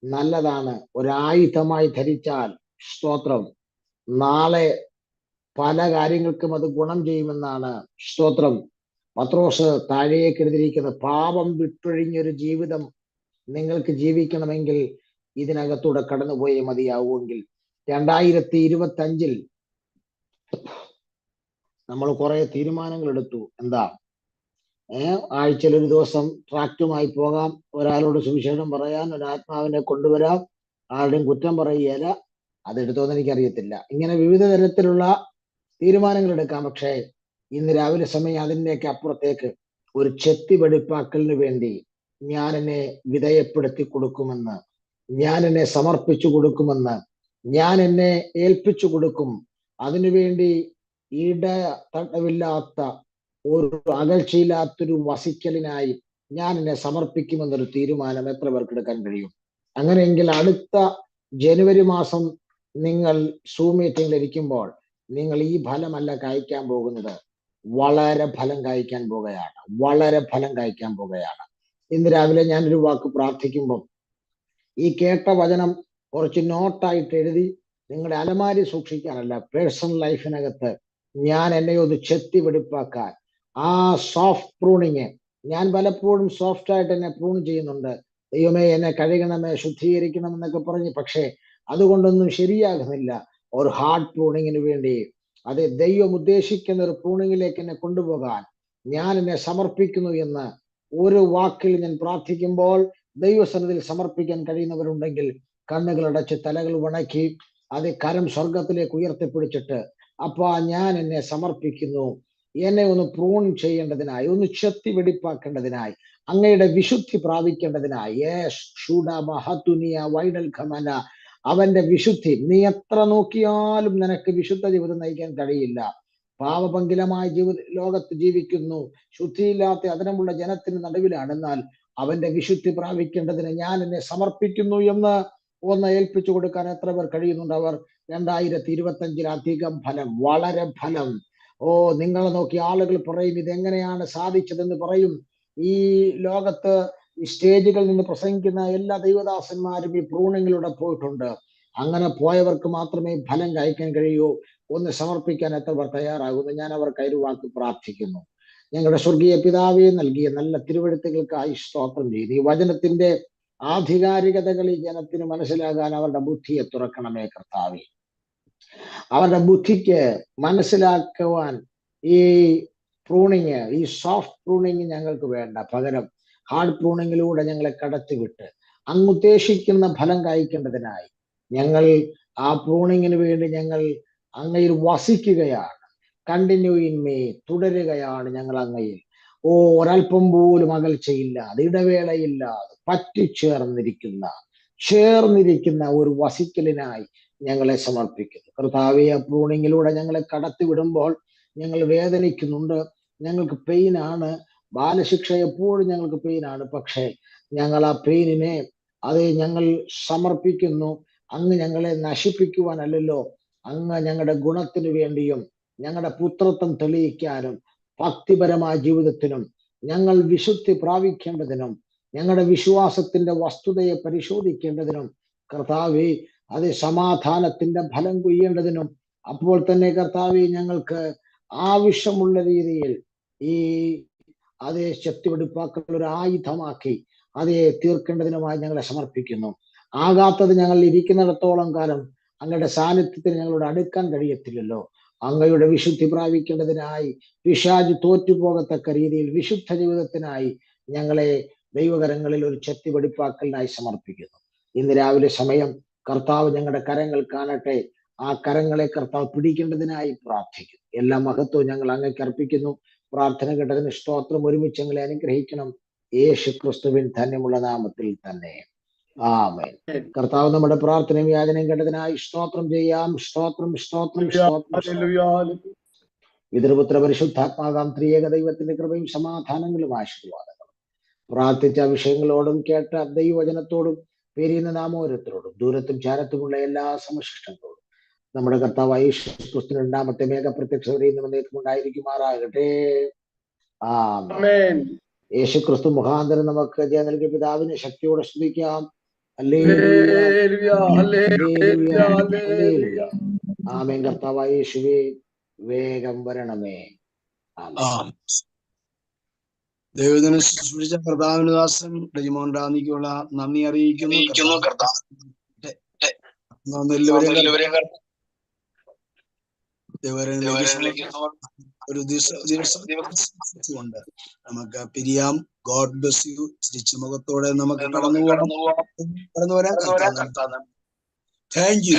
Speaker 2: നല്ലതാണ്. ഒരായുധമായി ധരിച്ചാൽ, സ്തോത്രം, നാളെ പല കാര്യങ്ങൾക്കും അത് ഗുണം ചെയ്യുമെന്നാണ്, സ്തോത്രം, പത്രോസ് താഴേക്ക് എഴുതിയിരിക്കുന്നത്. പാപം വിട്ടൊഴിഞ്ഞൊരു ജീവിതം നിങ്ങൾക്ക് ജീവിക്കണമെങ്കിൽ ഇതിനകത്തൂടെ കടന്നുപോയേ മതിയാവുമെങ്കിൽ. 2025 നമ്മൾ കുറെ തീരുമാനങ്ങൾ എടുത്തു. എന്താ? ആഴ്ചയിൽ ഒരു ദിവസം ട്രാക്റ്റുമായി പോകാം, ഒരാളോട് സുവിശേഷം പറയാൻ, ഒരാത്മാവിനെ കൊണ്ടുവരാം, ആരുടെയും കുറ്റം പറയുകയില്ല. അതെടുത്തോന്ന് എനിക്കറിയത്തില്ല. ഇങ്ങനെ വിവിധ തരത്തിലുള്ള തീരുമാനങ്ങൾ എടുക്കാം. പക്ഷേ ഇന്ന് രാവിലെ സമയം അതിൻ്റെയൊക്കെ അപ്പുറത്തേക്ക് ഒരു ചെത്തി വെടിപ്പാക്കലിന് വേണ്ടി ഞാൻ എന്നെ വിധേയപ്പെടുത്തി കൊടുക്കുമെന്ന്, ഞാൻ എന്നെ സമർപ്പിച്ചു കൊടുക്കുമെന്ന്, ഞാൻ എന്നെ ഏൽപ്പിച്ചു കൊടുക്കും. അതിനുവേണ്ടി തടവില്ലാത്ത ഒരു അകൽച്ചയില്ലാത്തൊരു വസിക്കലിനായി ഞാൻ എന്നെ സമർപ്പിക്കുമെന്നൊരു തീരുമാനം എത്ര പേർക്ക് എടുക്കാൻ കഴിയും? അങ്ങനെയെങ്കിൽ അടുത്ത ജനുവരി മാസം നിങ്ങൾ സൂം മീറ്റിംഗിൽ ഇരിക്കുമ്പോൾ നിങ്ങൾ ഈ ഫലമല്ല കായ്ക്കാൻ പോകുന്നത്, വളരെ ഫലം കായ്ക്കാൻ പോകുകയാണ്, വളരെ ഫലം കായ്ക്കാൻ പോകുകയാണ്. ഇന്ന് രാവിലെ ഞാനൊരു വാക്ക് പ്രാർത്ഥിക്കുമ്പോൾ ഈ കേട്ട വചനം കുറച്ച് നോട്ടായിട്ട് എഴുതി നിങ്ങളുടെ അലമാരി സൂക്ഷിക്കാനല്ല, പേഴ്സണൽ ലൈഫിനകത്ത് ഞാൻ എന്നെ ഒന്ന് ചെത്തി വെടിപ്പാക്കാൻ, ആ സോഫ്റ്റ് പ്രൂണിങ്, ഞാൻ പലപ്പോഴും സോഫ്റ്റ് ആയിട്ട് എന്നെ പ്രൂൺ ചെയ്യുന്നുണ്ട്. ദൈവമേ എന്നെ കഴുകണമേ, ശുദ്ധീകരിക്കണം എന്നൊക്കെ പറഞ്ഞ്, പക്ഷേ അതുകൊണ്ടൊന്നും ശരിയാകുന്നില്ല. ഒരു ഹാർഡ് പ്രൂണിങ്ങിന് വേണ്ടി, അത് ദൈവം ഉദ്ദേശിക്കുന്ന ഒരു പ്രൂണിങ്ങിലേക്ക് എന്നെ കൊണ്ടുപോകാൻ ഞാൻ എന്നെ സമർപ്പിക്കുന്നു എന്ന് ഒരു വാക്കിൽ ഞാൻ പ്രാർത്ഥിക്കുമ്പോൾ ദൈവസന്നിധിയിൽ സമർപ്പിക്കാൻ കഴിയുന്നവരുണ്ടെങ്കിൽ കണ്ണുകൾ അടച്ച് തലകൾ വണക്കി അത് കരം സ്വർഗത്തിലേക്ക് ഉയർത്തിപ്പിടിച്ചിട്ട്, അപ്പാ ഞാൻ എന്നെ സമർപ്പിക്കുന്നു, എന്നെ ഒന്ന് പ്രൂൺ ചെയ്യേണ്ടതിനായി, ഒന്ന് ചെത്തി വെടിപ്പാക്കേണ്ടതിനായി, അങ്ങയുടെ വിശുദ്ധി പ്രാപിക്കേണ്ടതിനായി. അവന്റെ വിശുദ്ധി, നീ എത്ര നോക്കിയാലും നിനക്ക് വിശുദ്ധ ജീവിതം നയിക്കാൻ കഴിയില്ല. പാപപങ്കിലമായ ലോകത്ത് ജീവിക്കുന്നു, ശുദ്ധിയില്ലാത്ത അതിനമുള്ള ജനത്തിന് നടുവിലാണ്. എന്നാൽ അവന്റെ വിശുദ്ധി പ്രാപിക്കേണ്ടതിന് ഞാൻ എന്നെ സമർപ്പിക്കുന്നു എന്ന് ഒന്ന് ഏൽപ്പിച്ചു കൊടുക്കാൻ എത്ര പേർ കഴിയുന്നുണ്ട്? അവർ 2025 ഫലം, വളരെ ഫലം. നിങ്ങളെ നോക്കി ആളുകൾ പറയും ഇതെങ്ങനെയാണ് സാധിച്ചതെന്ന് പറയും. ഈ ലോകത്ത് ഈ സ്റ്റേജുകളിൽ നിന്ന് പ്രസംഗിക്കുന്ന എല്ലാ ദൈവദാസന്മാരും ഈ പ്രൂണിങ്ങിലൂടെ പോയിട്ടുണ്ട്. അങ്ങനെ പോയവർക്ക് മാത്രമേ ഫലം കായ്ക്കാൻ കഴിയൂ. ഒന്ന് സമർപ്പിക്കാൻ എത്ര പേർ തയ്യാറാകുന്നു? ഞാൻ അവർക്ക് ഒരു വാക്ക് പ്രാർത്ഥിക്കുന്നു. ഞങ്ങളുടെ സ്വർഗീയ പിതാവേ, നൽകിയ നല്ല തിരുവെഴുത്തുകൾക്കായി സ്തോത്രം ചെയ്യുന്നു. ഈ വചനത്തിന്റെ ആധികാരികതകൾ ഈ ജനത്തിന് മനസ്സിലാകാൻ അവരുടെ ബുദ്ധിയെ തുറക്കണമേ കർത്താവേ. അവരുടെ ബുദ്ധിക്ക് മനസ്സിലാക്കുവാൻ ഈ പ്രൂണിങ്, ഈ സോഫ്റ്റ് പ്രൂണിങ് ഞങ്ങൾക്ക് വേണ്ട. പകരം ഹാർഡ് പ്രൂണിങ്ങിലൂടെ ഞങ്ങളെ കടത്തിവിട്ട് അങ്ങ് ഉദ്ദേശിക്കുന്ന ഫലം കായ്ക്കേണ്ടതിനായി ഞങ്ങൾ ആ പ്രൂണിങ്ങിന് വേണ്ടി ഞങ്ങൾ അങ്ങയിൽ വസിക്കുകയാണ്. കണ്ടിന്യൂ ഇൻ മീ, തുടരുകയാണ് ഞങ്ങൾ അങ്ങയിൽ. ഒരൽപ്പം പോലും അകൽച്ചയില്ലാതെ, ഇടവേളയില്ലാതെ ചേർന്നിരിക്കുന്ന ഒരു വസിക്കലിനായി ഞങ്ങളെ സമർപ്പിക്കുന്നു കർത്താവേ. ആ പ്രൂണിങ്ങിലൂടെ ഞങ്ങളെ കടത്തിവിടുമ്പോൾ ഞങ്ങൾ വേദനിക്കുന്നുണ്ട്, ഞങ്ങൾക്ക് പെയിനാണ്. ബാലശിക്ഷ എപ്പോഴും ഞങ്ങൾക്ക് പെയിനാണ്. പക്ഷേ ഞങ്ങൾ ആ പെയിനിനെ ഞങ്ങൾ സമർപ്പിക്കുന്നു. അങ്ങ് ഞങ്ങളെ നശിപ്പിക്കുവാനല്ലല്ലോ, അങ്ങ് ഞങ്ങളുടെ ഗുണത്തിനു വേണ്ടിയും ഞങ്ങളുടെ പുത്രത്വം തെളിയിക്കാനും ഭക്തിപരമായ ജീവിതത്തിനും ഞങ്ങൾ വിശുദ്ധി പ്രാപിക്കേണ്ടതിനും ഞങ്ങളുടെ വിശ്വാസത്തിന്റെ വസ്തുതയെ പരിശോധിക്കേണ്ടതിനും കർത്താവേ, സമാധാനത്തിന്റെ ഫലം കൊയ്യേണ്ടതിനും, അപ്പോൾ തന്നെ കർത്താവേ ഞങ്ങൾക്ക് ആവശ്യമുള്ള രീതിയിൽ ഈ ശക്തി വെടിപ്പാക്കൽ ഒരു ആയുധമാക്കി തീർക്കേണ്ടതിനുമായി ഞങ്ങളെ സമർപ്പിക്കുന്നു. ആകാത്തത് ഞങ്ങൾ ഇരിക്കുന്നിടത്തോളം കാലം അങ്ങയുടെ സാന്നിധ്യത്തിന് ഞങ്ങളോട് അടുക്കാൻ കഴിയത്തില്ലല്ലോ. അങ്ങയുടെ വിശുദ്ധി പ്രാപിക്കേണ്ടതിനായി, പിശാച് തോറ്റുപോകത്തക്ക രീതിയിൽ വിശുദ്ധ ജീവിതത്തിനായി ഞങ്ങളെ ദൈവകരങ്ങളിൽ ഒരു ചെത്തി വെടിപ്പാക്കലിനായി സമർപ്പിക്കുന്നു. ഇന്ന് രാവിലെ സമയം കർത്താവ് ഞങ്ങളുടെ കരങ്ങൾ കാണട്ടെ. ആ കരങ്ങളെ കർത്താവ് പിടിക്കേണ്ടതിനായി പ്രാർത്ഥിക്കുന്നു. എല്ലാ മഹത്വവും ഞങ്ങൾ അങ്ങേക്ക് അർപ്പിക്കുന്നു. പ്രാർത്ഥന കേട്ടതിന് സ്തോത്രം. ഒരുമിച്ച് ഞങ്ങളെ അനുഗ്രഹിക്കണം. യേശു ക്രിസ്തുവിൻ ധന്യമുള്ള നാമത്തിൽ തന്നെ, ആമേൻ. കർത്താവ് നമ്മുടെ പ്രാർത്ഥനയും യാചനയും കേട്ടതിനായി സ്തോത്രം ചെയ്യാം. സ്തോത്രം, സ്തോത്രം, സ്തോത്രം. പിതൃപുത്ര പരിശുദ്ധാത്മാകാം ത്രിയേക ദൈവത്തിന്റെ കൃപയും സമാധാനങ്ങളും ആശീർവാദങ്ങളും പ്രാർത്ഥിച്ച വിഷയങ്ങളോടും കേട്ട ദൈവവചനത്തോടും പേരിയുന്ന നാം ഓരോരുത്തരോടും ദൂരത്തും ചാരത്തുമുള്ള എല്ലാ സമശിഷ്ടങ്ങളോടും നമ്മുടെ കർത്താവ് യേശു ക്രിസ്തുവിന്റെ രണ്ടാമത്തെ മേഘപ്രത്യക്ഷതയും ഉണ്ടായിരിക്കുമാറാകട്ടെ. ആമേൻ. യേശു ക്രിസ്തു മുഖാന്തരം നമുക്ക് ജയം നൽകിയ പിതാവിനെ ശക്തിയോടെ സ്തുതിക്കാം. ആമേൻ. കർത്താവായ യേശുവേ, വേഗം വരണമേ.
Speaker 3: ദൈവത്തിനെ സൃഷ്ടിച്ച കർത്താവിന്റെ ദാസൻ ഡെജിമോൻ റാന്നിക്കുള്ള നന്ദി അറിയിക്കുന്നു. ഒരു ദിവസം കൊണ്ട് നമുക്ക് പിരിയാം. God bless you. ചിരിച്ച മുഖത്തോടെ നമുക്ക് കടന്നു വരാൻ താങ്ക് യു.